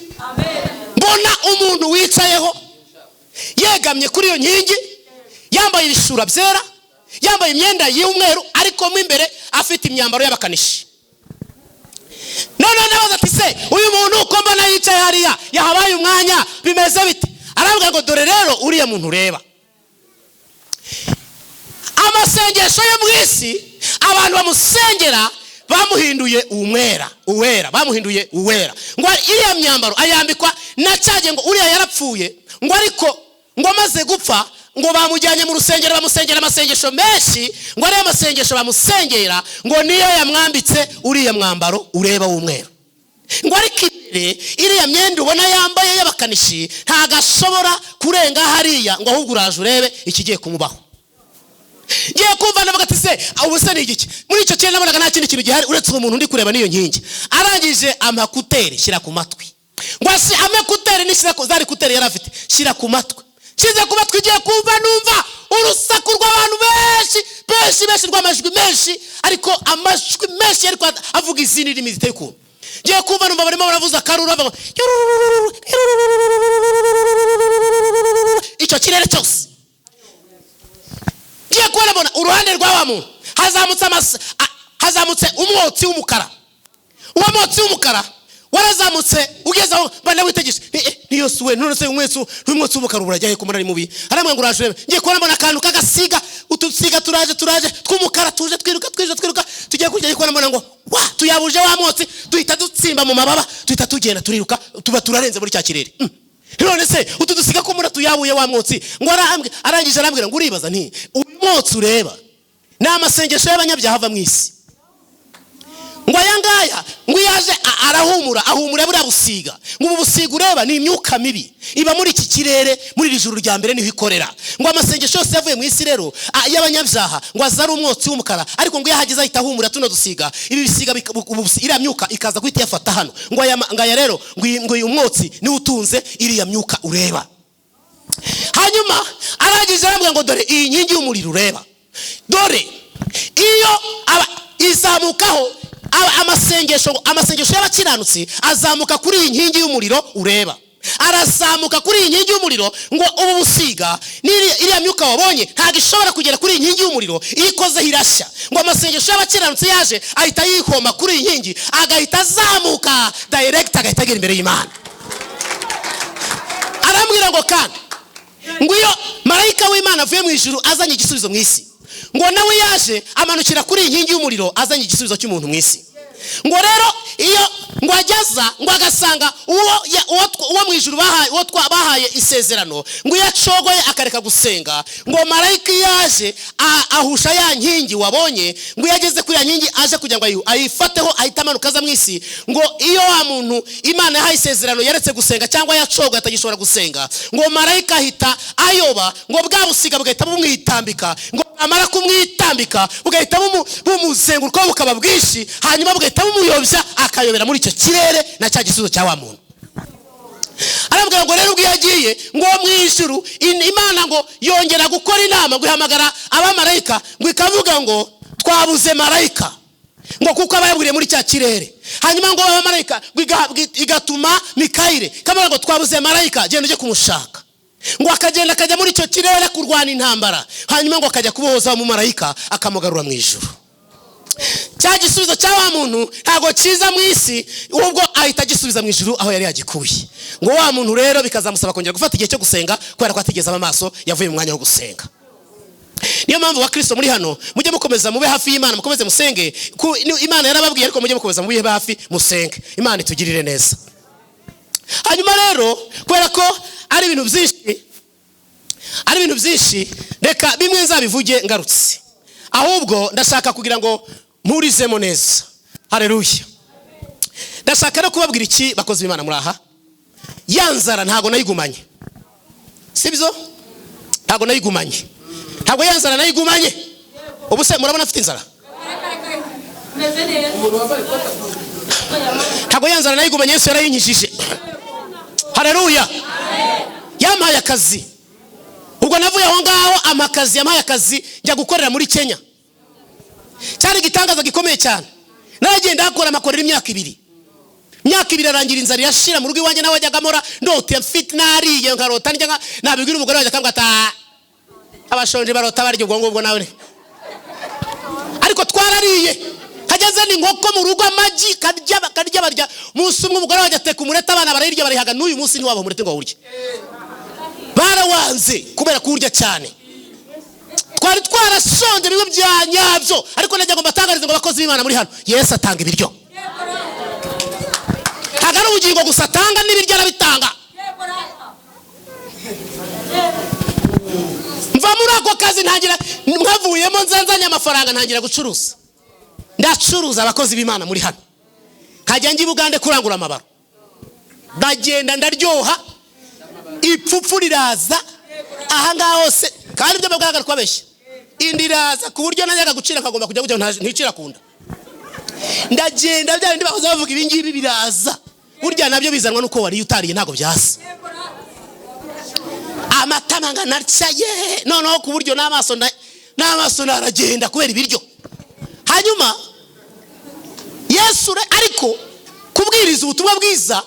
Mbona umuntu wicayeho yegamye kuri iyo nkingi, yambaye ibishura byera, yambaye imyenda y'umweru, ariko mo imbere afite imyambaro y'abakanishi. None nabaza ati se uyu muntu uko mbona yicaye hariya yahabaye umwanya bimeze bite? Aravuga ngo dore rero uriya muntu ureba, amasengesho yo mu isi abantu bamusengera bamuhinduye uwera, bamuhinduye uwera. Ngo iriya myambaro ayambikwa na cyage ngo uriya yarapfuye, ngo ariko ngo amaze gupfa ngo bamujyanye mu rusengero bamusengera amasengesho menshi, ngo ariya masengesho bamusengera ngo niyo yamwambitse uriya mwambaro ureba w'umweru. Ngo ariko iriya myenda ubona yambaye y'abakanishi ntago ashobora kurenga hariya, ngo ahubwo uraje urebe ikigiye kumubaho. Ngiye kumva navuga ati se ubuse ni igiki? Muri icyo cyane nabonaga nta kindi kintu gihari uretse umuntu ndi kureba niyo nkingi. Arangije amakuteri shyira ku matwi, ngo asi amakuteri nishyira ko zari kuteri yari afite, shyira ku matwi. Kize ku matwi ngiye kumva numva urusaku rw'abantu benshi rw'amajwi menshi, ariko amajwi menshi ariko avuga izindi ndimi ziteye ukuntu. Ngiye kumva numva barimo baravuza akaruru bavuga icyo kirere cyose. Ngiye kubona uruhande rw'aba muntu hazamutse umwotsi w'umukara. Uwo mwotsi w'umukara warazamutse ugeze aho bana witegereje niyo suwe none se umwotsi w'umukara urajyaye kumara ari mubi. Aramwe ngo urajurebe. Ngiye kubona akantu kagasiga, utusiga turaje tw'umukara tuje twiruka tugiye kujya kubona ngo wa tuyabuje wa mwotsi duhita dutsimba mu mababa, duhita tugenda turiruka tuba turarenze muri cya kirere. None se utudusiga ko muri tuyabuye wa mwotsi ngo arangije arambwira ngo uribaza nti umwotsi ureba ni amasengesho y'abanyabyaha ava mu isi. Ngo ayangaya ngo yaje ahumura buriya busiga, ngo ubu busiga ureba ni imyuka mibi iba muri iki kirere, muri iri juru rya mbere niho ikorera. Ngo amasengesho yose yavuye mu isi rero y'abanyabyaha ngo azari umwotsi w'umukara, ariko ngo yahageze ahita ahumura tuno dusiga, ibi bisiga iriya myuka ikaza guhita yafata hano. Ngo aya rero ngo uyu mwotsi niwe utunze iriya myuka ureba. Hanyuma arangije arambwira ngo dore iyi nkingi y'umuriro ureba, dore iyo izamukaho amasengesho y'abakiranutsi azamuka kuri iyi nkingi y'umuriro ureba, arazamuka kuri iyi nkingi y'umuriro. Ngo ubu busiga iriya myuka wabonye ntabwo ishobora kugera kuri iyi nkingi y'umuriro, iyo ikozeho irashya. Ngo amasengesho y'abakiranutsi yaje ahita yihoma kuri iyi nkingi, agahita azamuka direct, agahita agera imbere y'Imana. Arambwira ngo kandi ngo iyo marayika w'Imana avuye mu ijuru azanye igisubizo mu isi, ngo nawe yaje amanukira kuri iyi nkingi y'umuriro azanye igisubizo cy'umuntu mu isi. Ngo rero iyo ngo ageza ngo agasanga uwo mu ijuru bahaye isezerano ngo iyo acogoye akareka gusenga, ngo marayika yaje ahusha ya nkingi wabonye, ngo iyo ageze kuri ya nkingi aje kugira ngo ayifateho ahita amanuka aza mu isi, ngo iyo wa muntu Imana yahaye isezerano yaretse gusenga cyangwa yacogoye atagishobora gusenga, ngo marayika ahita ayoba, ngo bwa busiga bugahita bumwitambika, ngo amara kumwitambika bugahita bumuzenguruka bukaba bwinshi, hanyuma bugahita bumuyobya akayobera muri icyo kirere na cya gisubizo cya wa muntu. Arambwira ngo rero ubwo yagiye ngo mu ijuru Imana ngo yongera gukora inama, ngo ihamagara abamarayika, ngo ikavuga ngo twabuze marayika, ngo kuko abayaburiye muri cya kirere. Hanyuma ngo abamarayika igatuma Mikayire kamara ngo twabuze marayika, genda uje kumushaka. Ngo akagenda akajya muri icyo kirere kurwana intambara, hanyuma ngo akajya kubohoza mu marayika akamugarura mu ijuru. Cya gisubizo cya wa muntu ntago kiza mu isi, ubwo ahita gisubiza mu ijuru aho yari yagikuye. Ngo wa muntu rero bikazamusaba kongera gufata igihe cyo gusenga kubera ko atigeze amaso yavuye mu mwanya wo gusenga. Niyo mpamvu Kristo muri hano mujye mukomeza mube hafi y'Imana, mukomeze musenge. Imana yarababwiye ariko mujye mukomeza mube hafi musenge. Imana itugirire neza. Hanyuma rero kubera ko ari ibintu byinshi reka bimwe nzabivuge ngarutse, ahubwo ndashaka kugira ngo murizemo neza. Haleluya. Ndashaka no kubabwira iki bakoze b'Imana muri aha, yanzara ntago nayigumanye, sibyo? Ntago nayigumanye, ntago yanzara nayigumanye. Ubu se murabona afite inzara? Ntago yanzara nayigumanye, Yesu yarayinyishije. Haleluya. Yampaye akazi, ubwo navuye aho ngaho amakazi yampaye akazi njya gukorera muri Kenya. Cyari igitangaza gikomeye cyane. Naragenda hakora amakorera imyaka 2. Imyaka 2 arangira inzara yashira mu rugo iwanjye, nawe wajyaga amora ndote mfite nariye nkarota njya nabibwira umugore wanjye akambwa ata abashonje barota baryo ubwo nawe. Ariko twarariye, kageze ni nkoko mu rugo amagi karya barya. Munsi umwe umugore wanjye ateka umureta, abana barayirya barihaga, n'uyu munsi ntiwaba umurete ngo urye. Barawanze kubera kurya cyane. Twari twarashonje bigo bya nyabyo, ariko najya ngo mbatangarize ngo bakoze b'Imana muri hano, Yesu atanga ibiryo. Hagara ubugingo gusa atanga n'ibiryo arabitanga. Mva muri ako kazi ntangira nkavuyemo nzanzanya amafaranga ntangira gucuruza. Ndacuruza abakozi b'Imana muri hano. Kajya ngi Bugande kurangura amabaro. Ndagenda ndaryoha, ipfupfu riraza aha ngaho hose, kandi ibyo bagaragara kwabeshya. Indiraza ku buryo najyaga gucira nkagomba kujya nticira kunda. Ndagenda bya bindi bahoze bavuga ibingibi biraza, burya nabyo bizanwa nuko wari utariye ntago byasa. Amatamanga narcaye noneho ku buryo n'amaso naragenda kubera ibiryo. Hanyuma Yesu ariko kubwiriza ubutumwa bwiza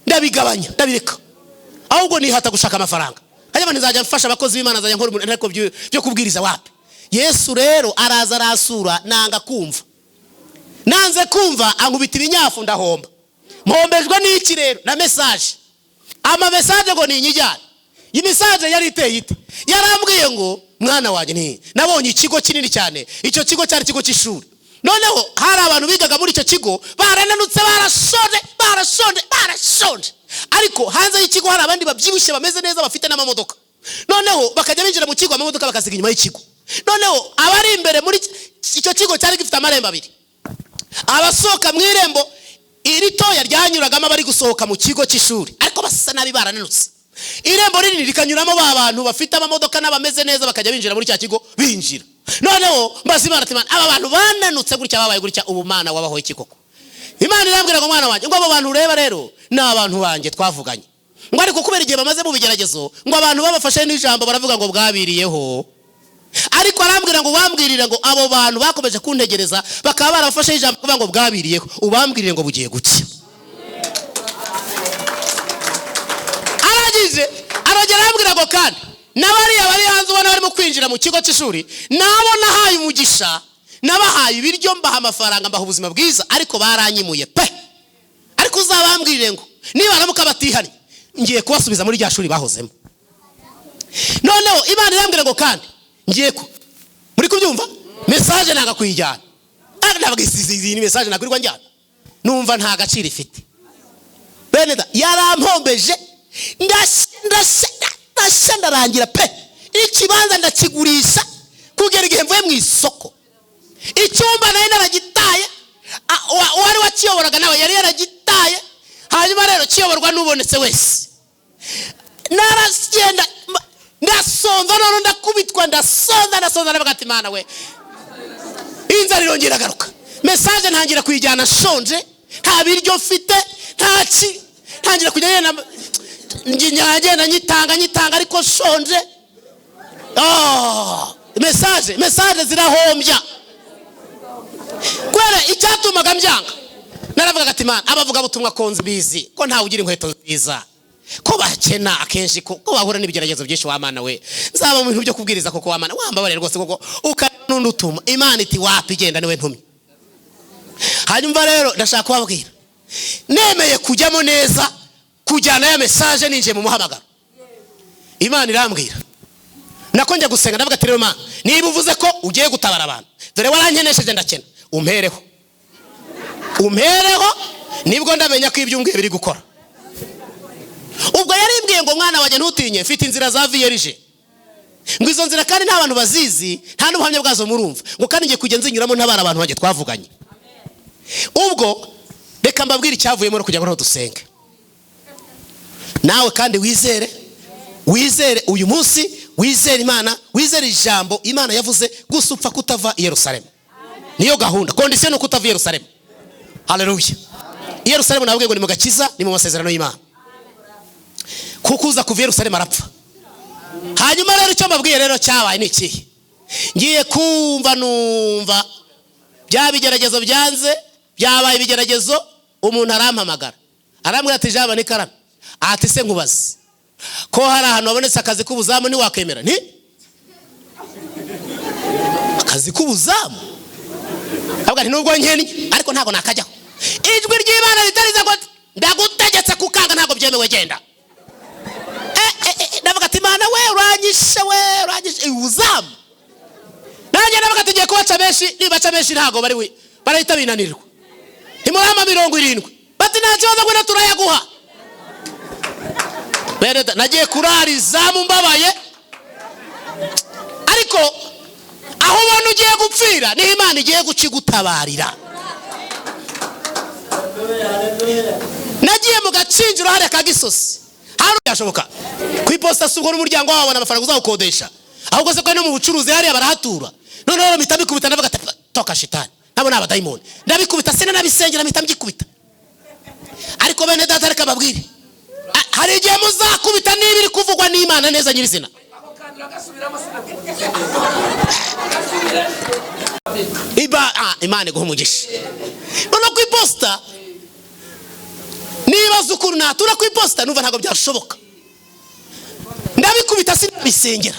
ndabigabanya, ndabireka, ahubwo nihata gushaka amafaranga. Hanyuma nizajya mfasha abakozi b'Imana, zajya nkora ariko byo kubwiriza wapi. Yesu rero araza arasura, nanga kumva. Nanze kumva ankubita ibinyafu ndahomba. Mpombejwe n'iki rero? Na message. Ama message ngo ni inyijyana. Iyi message yari iteye ite? Yarambwiye ngo mwana wanjye nabonye ikigo kinini cyane. Icyo kigo cyari ikigo cy'ishuri. Noneho hari abantu bigaga muri icyo kigo barananutse, barashonje. Ariko hanze y'ikigo hari abandi babyibushye bameze neza bafite n'amamodoka. Noneho bakajya binjira mu kigo, amamodoka bakasiga inyuma y'ikigo. Noneho abari imbere muri icyo kigo cyari gifite amarembo 2. Abasohoka mu irembo iritoya ryanyuragamo bari gusohoka mu kigo cy'ishuri, ariko basa nabi barananutse. Irembo rinini rikanyuramo abantu bafite amamodoka n'abameze neza bakajya binjira muri cya kigo binjira. Noneho mbazimana ati aba bantu bananutse gutya babaye gutya, ubumana wabaho iki koko? Imana irambwira ngo mwana wanjye ngo abo bantu ureba rero ni abantu banjye twavuganye, ngo ariko kubera igihe bamaze mu bigeragezo ngo abantu babafashe n'ijambo baravuga ngo bwabiriyeho. Ariko arambwira ngo bambwirire ngo abo bantu bakomeje kuntegereza bakaba barafashe ijambo kuvuga ngo bwabiriyeho, ubambwirire ngo bugiye gucya. Aragera arambwira ngo kandi n'abariya bari hanze ubona barimo kwinjira mu kigo cy'ishuri nabo nahaye umugisha, nabahaye ibiryo, mbaha amafaranga, mbaha ubuzima bwiza, ariko baranyimuye pe. Ariko uzabambwirire ngo niba aramuka batihari ngiye kubasubiza muri rya shuri bahozemo. Noneho Imana irambwira ngo kandi ngiye ko muri kubyumva message nanga kuyijyana. Ndavuga iyi message nakurirwa njyana. numva nta gaciro ifite. Bene da yarampombeje ndashya ndarangira pe, ikibanza ndakigurisha kugera igihe mvuye mu isoko. Icyumba nayo naragitaye, wari wakiyoboraga nawe yari yaragitaye. Hanyuma rero kiyoborwa n'ubonetse wese. Naragenda ndasonza, none ndakubitwa, ndasonza navuga ati Mana we, inzara irongera garuka. Message ntangira kuyijyana shonje, nta biryo mfite, ntaki, ntangira kujya ngenda nyitanga ariko shonje. Message zirahombya. Kwere icyatumaga mbyanga, naravuga ati Mana, abavuga butumwa konzi bizi ko ntawe ugira inkweto nziza, ko bakena akenshi, ko bahura n'ibigeragezo byinshi. Wa Mana we, nzaba mu bintu byo kubwiriza koko. Wa Mana wambabarire rwose koko ukanundutuma. Imana iti wapi, genda niwe ntumye. Hanyuma rero ndashaka kubabwira, nemeye kujyamo neza, kujyana ya message ninje mu muhamagaro. Imana irambwira, nako njya gusenga, ndavuga ati rero Mana, niba uvuze ko ugiye gutabara abantu, dore warankenesheje ndakena, umpereho nibwo ndamenya ko ibyo umbwiye biri gukora. Ubwo yarimbwiye ngo mwana wanjye ntutinye, mfite inzira za vierge, ngo izo nzira kandi nta bantu bazizi, nta n'ubuhamya bwazo murumva, ngo kandi ngiye kujya nzinyuramo ntabara abantu banjye twavuganye. Ubwo reka mbabwire icyavuyemo no kugira ngo dusenge. Nawe kandi wizere uyu munsi, wizere Imana, wizere ijambo Imana yavuze, gusa upfa kutava i Yerusalemu. Niyo gahunda, condition no kutava i Yerusalemu. Haleluya. I Yerusalemu nabwiye ngo ni mu gakiza, ni mu masezerano y'Imana. Kukuza kuva i Yerusalemu arapfa. Hanyuma rero icyo mbabwiye rero cyabaye ni iki? Ngiye kumva numva bya bigeragezo byanze, byabaye ibigeragezo. Umuntu arampamagara, arambwira ati Jaba ni Karame, ati se nkubaze ko hari ahantu wabonetse akazi k'ubuzamu, ni wakemera? Nti akazi k'ubuzamu? Avuga ati nubwo nkennye ariko ntago nakajyaho. Ijwi ry'Imana ritarize ngo ndagutegetse kukanga, ntago byemewe, genda. Ndavuga ati Mana we, uranyishe ubuzamu. Nanjye ndavuga ati ngiye kubaca benshi, nibaca benshi ntago barahita binanirwa. Imurama 70 bati nta kibazo, ngo naturayaguha. Bereda nagiye kurara izamu mbabaye, ariko aho ubona ugiye gupfira ni Imana igiye gucigutabarira. Nagiye mu Gacinjiro hari akagisosi, hano yashoboka kwiposta sugo n'umuryango wawe n'amafaranga uzawukodesha, ahubwo se ko no mu bucuruzi hari abarahatura. None mitabikubita, ndavuga ati toka shitani, nabo naba daimoni, ndabikubita sene nabisengera mitambyikubita. Ariko bene data reka babwire, hari igihe muzakubita niba iri kuvugwa n'Imana neza nyirizina. Imana iguha umugisha. None kwiposta niba zukuru natura kwiposta numva ntago byashoboka, ndabikubita sinabisengera.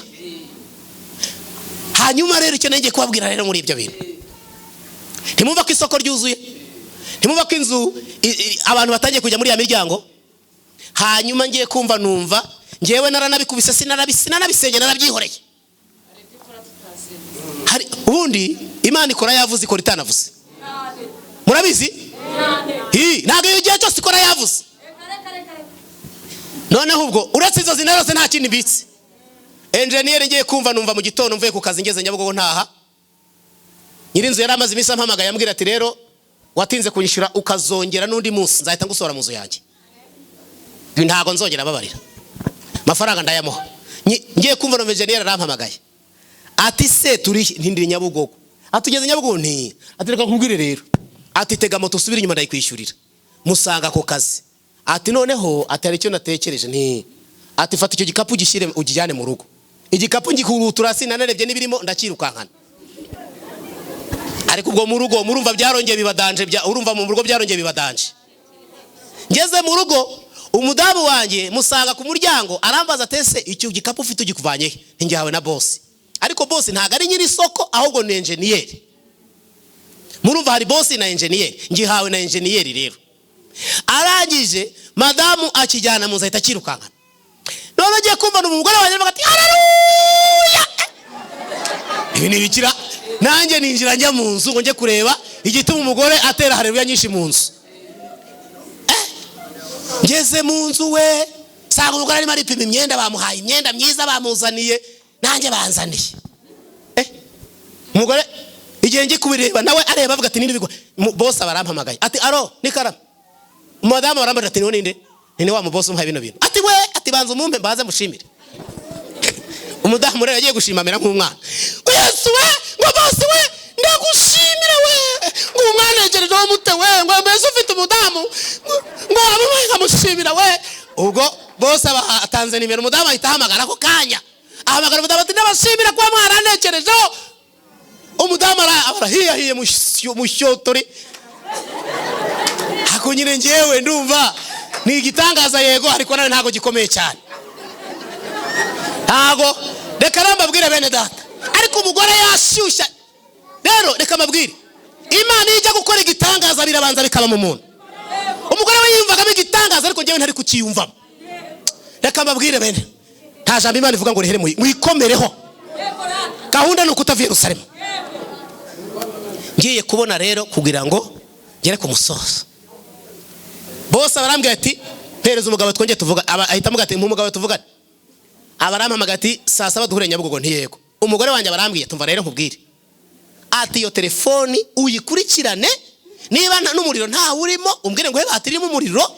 Hanyuma rero icyo ngiye kubabwira rero muri ibyo bintu, ntimumva ko isoko ryuzuye, ntimumva ko inzu abantu batangiye kujya muri ya miryango. Hanyuma ngiye kumva numva ngewe naranabikubise sinanabisengera, narabyihoreye. Hari ubundi Imana ikora yavuze, ikora itanavuze. Murabizi? Ntago iyo gihe cyose ikora yavuze. Noneho ubwo uretse izo zinarose nta kindi mbitse. Engineer ngiye kumva numva mu gitondo mvuye ku kazi ngeze Nyabugogo ntaha, nyirinzu yari amaze imisi ampamagaye ambwira ati rero watinze kunyishura, ukazongera n'undi munsi nzahita ngusora mu nzu yanjye. Ntago nzongera babarira, mafaranga ndayamuha. Ngiye kumva no engineer arampamagaye ati se turi ntindiri Nyabugogo, atugeze Nyabugogo nti ati reka nkubwire rero, ati tega moto usubire inyuma ndayikwishyurira, musanga ku kazi. Ati noneho atari cyo natekereje, nti ati fata icyo gikapu gishyire ugijyane mu rugo. Igikapu ngikurutura sinanerebye nibirimo ndakirukankana. Ariko ubwo mu rugo murumva byarongeye bibadanje, urumva mu rugo byarongeye bibadanje. Ngeze mu rugo umudamu wanjye musanga ku muryango arambaza atese icyo gikapu ufite ugikuvanye he? Ngihawe na boss. Ariko boss ntago ari nyiri isoko, ahubwo ni engineer. Murumva hari boss na engineer, ngihawe na engineer rero. Arangije madamu akijyana mu nzahita kirukankana. None ngiye kumva n'umugore wanjye ati haleluya. Ibi ni bikira, nanjye ninjira njya mu nzu ngo nje kureba igituma umugore atera haleluya nyinshi mu nzu. ngeze mu nzu we sanga umugore arimo aripima imyenda, bamuhaye imyenda myiza bamuzaniye, nanjye banzaniye. Umugore igihe ngi kubireba nawe areba avuga ati nindi bigwa. Boss abarampamagaye ati aro nikarama. Madame barambara ati ninde? Nini wa mu boss umuhaye bino bintu. Ati we ati banza umumpe mbaze mushimire. Umudamu rero yagiye gushimamira nk'umwana. Yesu we ngo boss we ndagushimira we. Ngo umwana yegereje wo mute we ngo mbese ufite umudamu ngo amuhaye kamushimira we. Ubwo boss atanze nimero umudamu ahita ahamagara ko kanya. Ahamagara umudamu ati ndabashimira kwa mwaranekerejeho. Umudamu arahiye mushotori. Hako nyine ngewe ndumva ni igitangaza yego ariko nawe ntago gikomeye cyane. Ntago reka nambabwire bene data. Ariko umugore yashyushya. Rero reka mbabwire. Imana ijya gukora igitangaza birabanza bikaba mu muntu. Umugore we yumvaga igitangaza ariko ngewe ntari kukiyumva. Reka mbabwire bene. Nta jambo Imana ivuga ngo rihere mwikomereho. Gahunda no kutava Yerusalemu. Ngiye kubona rero kugira ngo ngere ku musozo. Boss abarambye ati pereza umugabo twongeye tuvuga, ahita amuga ati umugabo tuvuga. Abarampamaga ati saa 7 duhure Nyabugogo ntiyego. Umugore wanjye abarambye tumva rero nkubwire. Ati yo telefoni uyikurikirane niba n'umuriro nta urimo umbwire ngo batirimo umuriro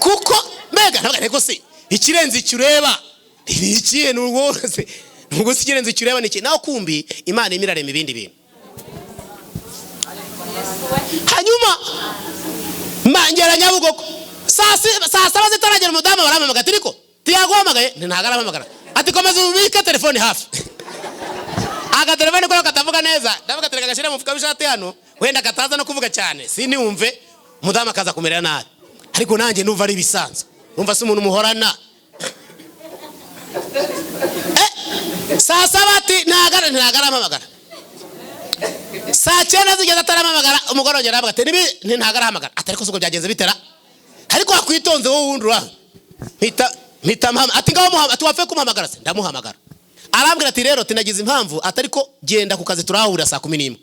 kuko mbega ntabwo ariko se ikirenze icyureba ikiye n'urwose nubwo sikirenze icyureba niki naho kumbi Imana imirarema ibindi bintu. Hanyuma mangera Nyabugogo saa 7 zitaragera umudamu barampamaga ati niko tiyaguhamagaye ntagaramamagara ati komeza ubike telefoni hafi. Aga telefoni ko katavuga neza ndavuga tereka gashira mufuka bishati hano wenda kataza no kuvuga cyane siniwumve umudamu akaza kumerera nabi ariko nanjye numva ari bisanzwe numva se umuntu muhorana. Saa 7 ntagaramamagara saa 9 zigeze ataramamagara umugore ongera avuga ati nibi ntagaramamagara ati ariko suko byagenze bitera ariko akwitonze wowe wundura mpita mama ati ngaho muhamagara ati wapfe kumuhamagara se ndamuhamagara arambwira ati rero tinagize impamvu atariko genda ku kazi turahurira saa 11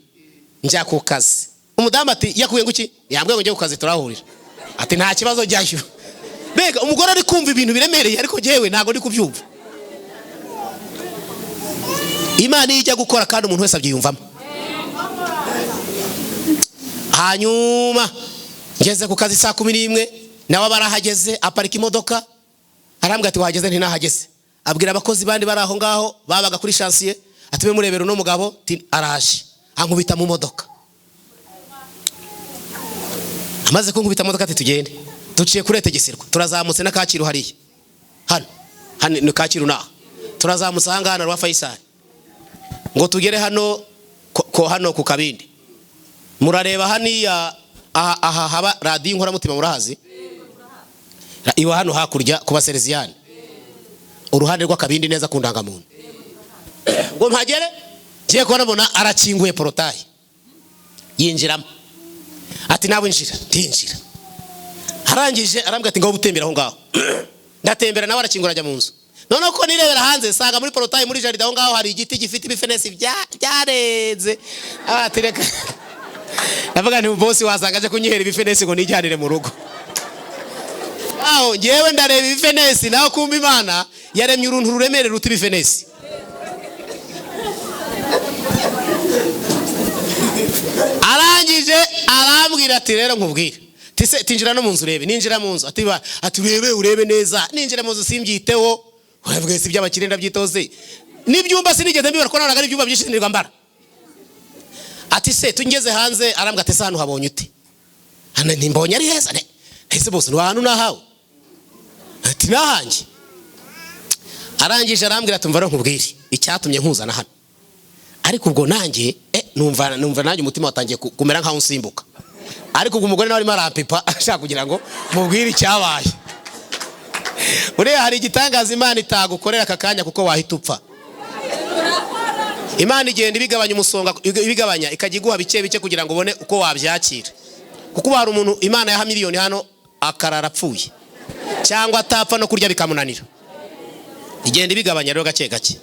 njya ku kazi. Umudamu ati yakuye nguki yambwiye ngo njye ku kazi turahurira ati nta kibazo jyayo. Bega umugore ari kumva ibintu biremereye ariko jewe ntago ndi kubyumva. Imana ijya gukora kandi umuntu wese abyiyumvamo. Hanyuma ngeze ku kazi saa 11 nawe barahageze aparika imodoka arambwira ati wageze ntinahageze. Abwira abakozi bandi bari aho ngaho babaga kuri chantier ati be murebero no mugabo araje ankubita mu modoka. Amaze kunkubita mu modoka ati tugende duciye kuretegesirwa turazamutse na Kacyiru hariya hano ni Kacyiru na turazamutse hangana rwa Faisal ngo tugere hano hano ku Kabindi murareba haniya aha haba radio inkora mutima murahazi iwa hano hakurya kuba Sereziyani uruhande rwa Kabindi neza ku Ndangamuntu ngo mpagere giye kubona arakinguye porotayi yinjiramo ati nawe injira ndinjira arangije arambwira ati ngo ubutembera aho ngaho ndatembera nawe arakingura ajya mu nzu none ko nirebera hanze sanga muri porotayi muri jaride aho ngaho hari igiti gifite ibifenesi byareze abatereka ndavuga nti boss wasanga aje kunyihera ibifenesi ngo nijyanire mu rugo aho ngewe ndareba ibifenesi naho kumba Imana yaremye uruntu ruremere ruti ibifenesi. Arangije arambwira ati rero nkubwire tise tinjira no mu nzu urebe ninjira mu nzu ati urebe neza ninjira mu nzu simbyiteho wavuga se by'abakire ndabyitoze n'ibyumba sinigeze mbibara ko naraga ibyumba byinshi nirwa mbara. Ati se tungeze hanze arambwira ati sano habonye uti hano ntimbonye ari heza ese bose no hano nahawe ati nahanje. Arangije arambwira tumva ro nkubwire icyatumye nkuzana hano ariko ubwo nanjye numva nanjye umutima watangiye kumera nkaho nsimbuka ariko ubwo umugore nawe arimo arampipa ashaka kugira ngo mubwire icyabaye. Uriya hari igitangaza Imana itagukorera akakanya kuko wahita upfa. Imana igenda ibigabanya umusonga ibigabanya ikajya iguha bike bike kugira ngo ubone uko wabyakira kuko hari umuntu Imana yaha miliyoni hano akarara apfuye cyangwa atapfa no kurya bikamunanira igenda ibigabanya rero gake gake.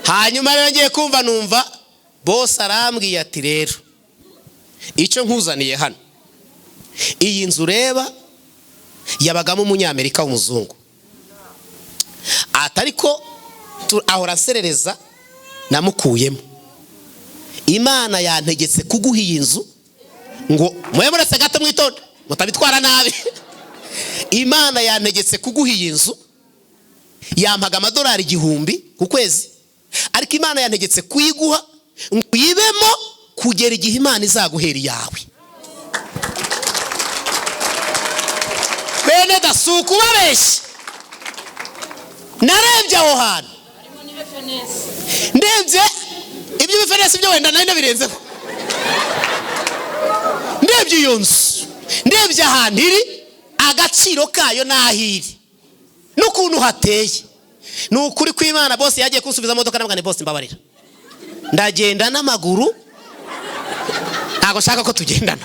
Hanyuma rero ngiye kumva numva boss arambwiye ati rero icyo nkuzaniye hano iyi nzu reba yabagamo umunyamerika w'umuzungu. Atariko ahora aserereza namukuyemo. Imana yantegetse kuguha iyi nzu ngo mwemuretse gato mwitonde mutabitwara nabi. Imana yantegetse kuguha iyi nzu yampaga amadolari 1000 ku kwezi, ariko Imana yantegetse kuyiguha ngo uyibemo kugera igihe Imana izaguhera yawe. Bene dasuku babeshye. Narebye aho hantu ndebye ibyo bifenesi byo wenda nari nabirenzeho. Ndebye iyo nzu, ndebye ahantu iri, agaciro kayo nahiri n'ukuntu hateye. N'ukuri kw'Imana boss yagiye kunsubiza modoka nabwo ni boss mbabarira. Ndagenda n'amaguru, ntago shaka ko tugendana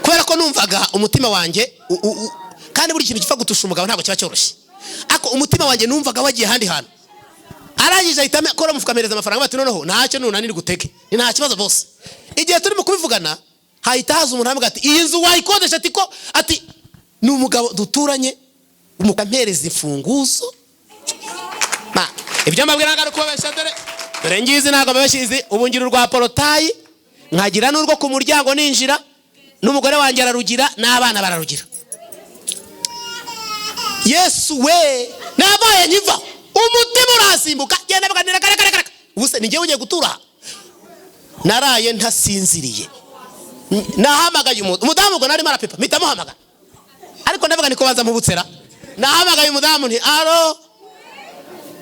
kubera ko numvaga umutima wanjye kandi buri kintu gifa gutusha umugabo ntago kiba cyoroshye. Ako umutima wanjye numvaga wagiye handi hantu. Arangije ahita akora mufukamereza amafaranga bati noneho ntacyo nunanira guteke. Ni nta kibazo boss. Igihe turimo kubivugana hahita haza umuntu ambwira ati iyi nzu wayikodesha ati ni umugabo duturanye umukampereza imfunguzo. Ibyo mbabwira ngaro kubabesha dore ngizi ntago babeshizi ubungira rwa porotayi nkagira n'urwo ku muryango ninjira n'umugore wanjye ararugira n'abana bararugira. Yesu we nabaye nyiva umutima urasimbuka genda baganira kare ubuse ninjye ugiye gutura. Naraye ntasinziriye, nahamagaye umudamu ngo nari marapepa mpita muhamagara, ariko ndavuga niko banza mu butsera. Nahamagaye umudamu nti alo.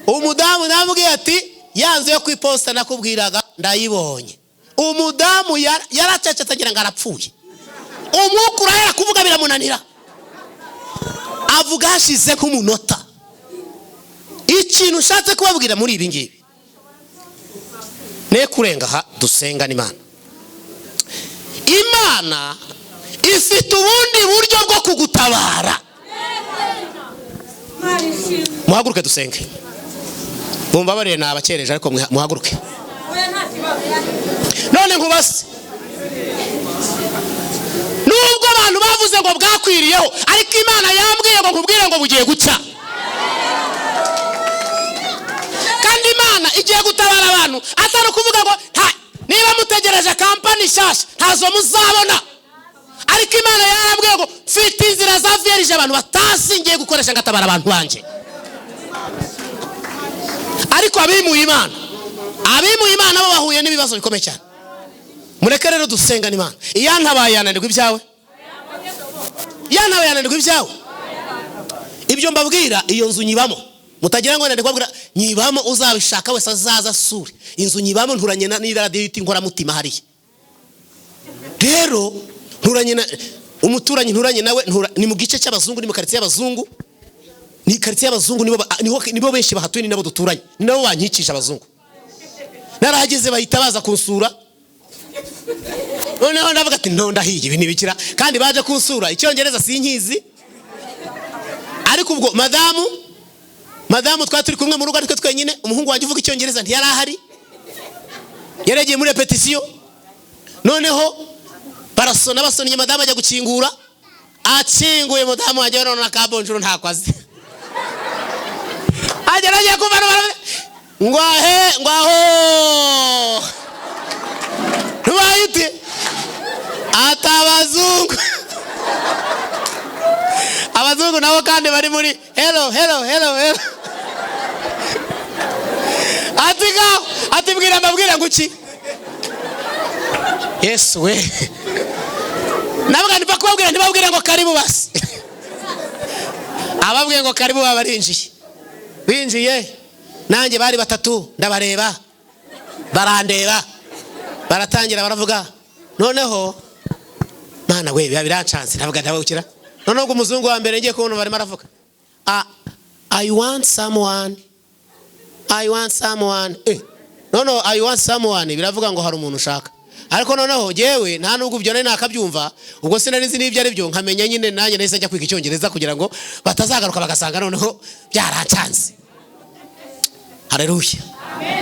Umudamu namubwiye ati yanze yo kwiposta nakubwiraga ndayibonye. Umudamu yaracecetse agira ngo arapfuye. Umwuka urahera kuvuga biramunanira, avuga hashize nk'umunota. Ikintu ushatse kubabwira muri ibi ngibi ne kurenga ha dusenga n'Imana. Imana ifite ubundi buryo bwo kugutabara. Muhaguruke dusenge. Mumbabarire nabakereje ariko muhaguruke. None nkubase nubwo abantu bavuze ngo bwakwiriyeho, ariko Imana yambwiye ngo nkubwire ngo bugiye guca. Kandi Imana igiye gutabara abantu atari kuvuga ngo niba mutegereje kampani shasha ntazo muzabona, ariko Imana yambwiye ngo mfite inzira za vierge abantu batasingiye gukoresha ngatabara abantu banje. Ariko abimuye Imana bo bahuye n'ibibazo bikomeye cyane. Mureke rero dusenga n'Imana. Iyantabaye yananirwa ibyawe, yantabaye yananirwa ibyawe. Ibyo mbabwira iyo nzu nyibamo mutagira ngo nandikwa bwira nyibamo uzabishaka wese azaza suri. Inzu nyibamo nturanye n'iradiyo yiti nkora mutima hariye. Rero nturanye na umuturanyi nturanye nawe ni mu gice cy'abazungu, ni mu quartier y'abazungu. Ni quartier y'abazungu nibo benshi bahatuye, ni nabo duturanye, ni nabo bankikisha abazungu. Narahageze bahita baza kunsura. Noneho ndavuga ati ndahiye ibi nibikira, kandi baje kunsura icyongereza sinkizi. Ariko ubwo madamu twaturi kumwe mu rugo ariko twenyine, umuhungu wanjye uvuga icyongereza ntiyari ahari, yaragiye muri repetition. Noneho basonnye madamu ajya gukingura, akinguye madamu wanjye none nakabonjuru ntakwaze. Ageragiye kuvana ngwaho ntubayite atabazungu. Abazungu nabo kandi bari muri hello. Atibwira mbabwira nguki. Yesu we navuga nipa kubabwira ntibabwire ngo karibu basi. Ababwiye ngo karibu babarinjiye. Binjiye nanjye bari batatu ndabareba barandeba baratangira baravuga. Noneho Mana we birancanze ndavuga ndabukira. Noneho ngo umuzungu wa mbere ngiye kubona bari maravuga I want someone. No I want someone biravuga ngo hari umuntu ushaka. Ariko noneho jewe nta nubwo byo nari nakabyumva, ubwo sinari nzi n'ibyo ari byo, nkamenya nyine nanjye nahise njya kwiga icyongereza kugira ngo batazagaruka bagasanga noneho byarancanze. Haleluya.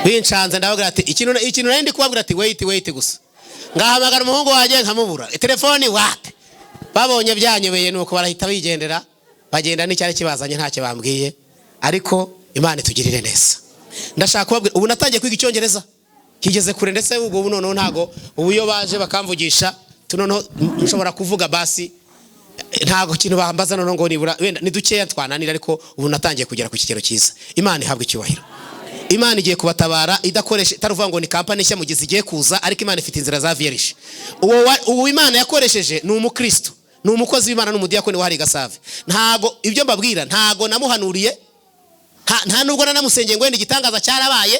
Bincanze ndavuga ati ikintu nari ndi kubabwira ati wait gusa. Ngahamagara umuhungu wanjye nkamubura. Telefoni wapi? Babonye byanyobeye nuko barahita bigendera bagenda n'icyari kibazanye ntacyo bambwiye, ariko Imana itugirire neza. Ndashaka kubabwira ubu natangiye kwiga icyongereza kigeze kure, ndetse ubwo ubu noneho ntago ubu iyo baje bakamvugisha tunono nshobora kuvuga basi ntago kintu bambaza noneho ngo nibura wenda ni dukeya twananira, ariko ubu natangiye kugera ku kigero cyiza. Imana ihabwe icyubahiro. Imana igiye kubatabara idakoresha taruvuga ngo ni kampani nshya mugize igiye kuza, ariko Imana ifite inzira za vierishe. Uwo Imana yakoresheje ni umukristo, ni umukozi w'Imana, n'umudiyakoni wahari Gasave. Ntago ibyo mbabwira ntago namuhanuriye, nta nubwo nanamusengeye ngo wenda igitangaza cyarabaye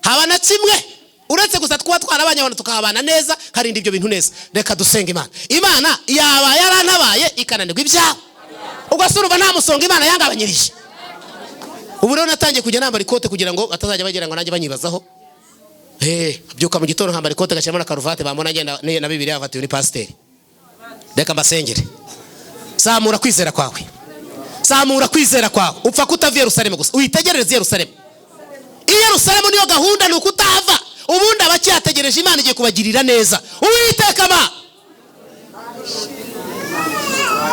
haba na kimwe, uretse gusa twarabanye abantu tukabana neza karinda ibyo bintu neza. Reka dusenga Imana. Imana yaba yarantabaye ikananirwa ibyaha, ugasura nta musonga Imana yangabanyirije. Ubu rero natangiye kujya nambara ikote kugira ngo atazajya bagira ngo nanjye banyibazaho. Byuka mu gitondo nkambara ikote gashyiramo na karuvati, bamona agenda na Bibiliya afatiwe ni pasiteri. Reka mbasengere. Zamura kwizera kwawe, zamura kwizera kwawe. Upfa kutava Yerusalemu gusa, uyitegereze Yerusalemu. Yerusalemu niyo gahunda, ni ukutava. Ubundi abacyategereje Imana igiye kubagirira neza. Uwiteka ma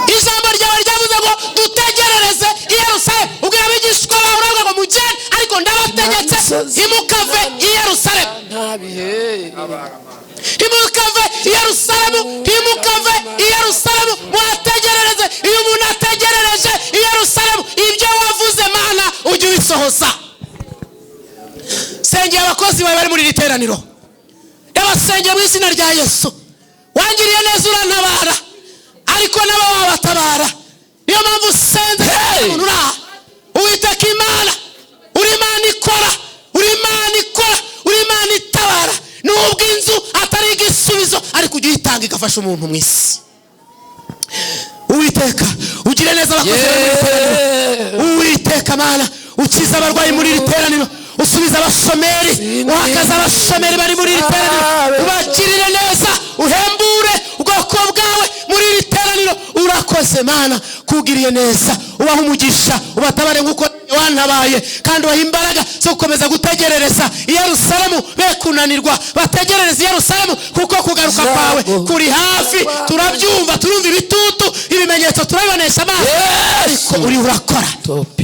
ijambo ryawe ryavuze ngo dutegerereze Yerusalemu. Ubwo abigishwa bahuraga ngo mugende, ariko ndabategetse imukave Yerusalemu. Imukave Yerusalemu, imukave Yerusalemu. Mwategerereze. Iyo umuntu ategerereje Yerusalemu, ibyo wavuze Mana ujye ubisohoza. Sengera abakozi bawe bari muri iri teraniro, ndabasengera mu izina rya Yesu. Wangiriye neza urantabara, ariko nabo wabatabara. Niyo mpamvu senze umuntu uraha. Uwiteka Imana, uri Imana ikora, uri Imana ikora, uri Imana itabara. Nubwo inzu atari igisubizo, ariko ujye uyitanga igafasha umuntu mu isi. Uwiteka ugire neza abakozi bari muri iri teraniro. Uwiteka Mana ukiza abarwayi muri iri teraniro, usubiza abashomeri, uhakaza abashomeri bari muri iri teraniro, ubakirire neza, uhembure ubwoko bwawe muri iri teraniro. Urakoze Mana kugiriye neza, ubaha umugisha, ubatabare nk'uko wantabaye, kandi ubaha imbaraga zo gukomeza gutegerereza Yerusalemu, be kunanirwa bategerereza Yerusalemu, kuko kugaruka kwawe kuri hafi. Turabyumva, turumva ibitutu, ibimenyetso turabibonesha amaso, ariko uri urakora.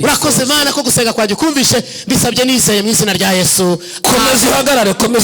Urakoze Mana ko gusenga kwanjye kumvishe, bisabye nizeye mu izina rya Yesu. Komeza uhagarare, komeza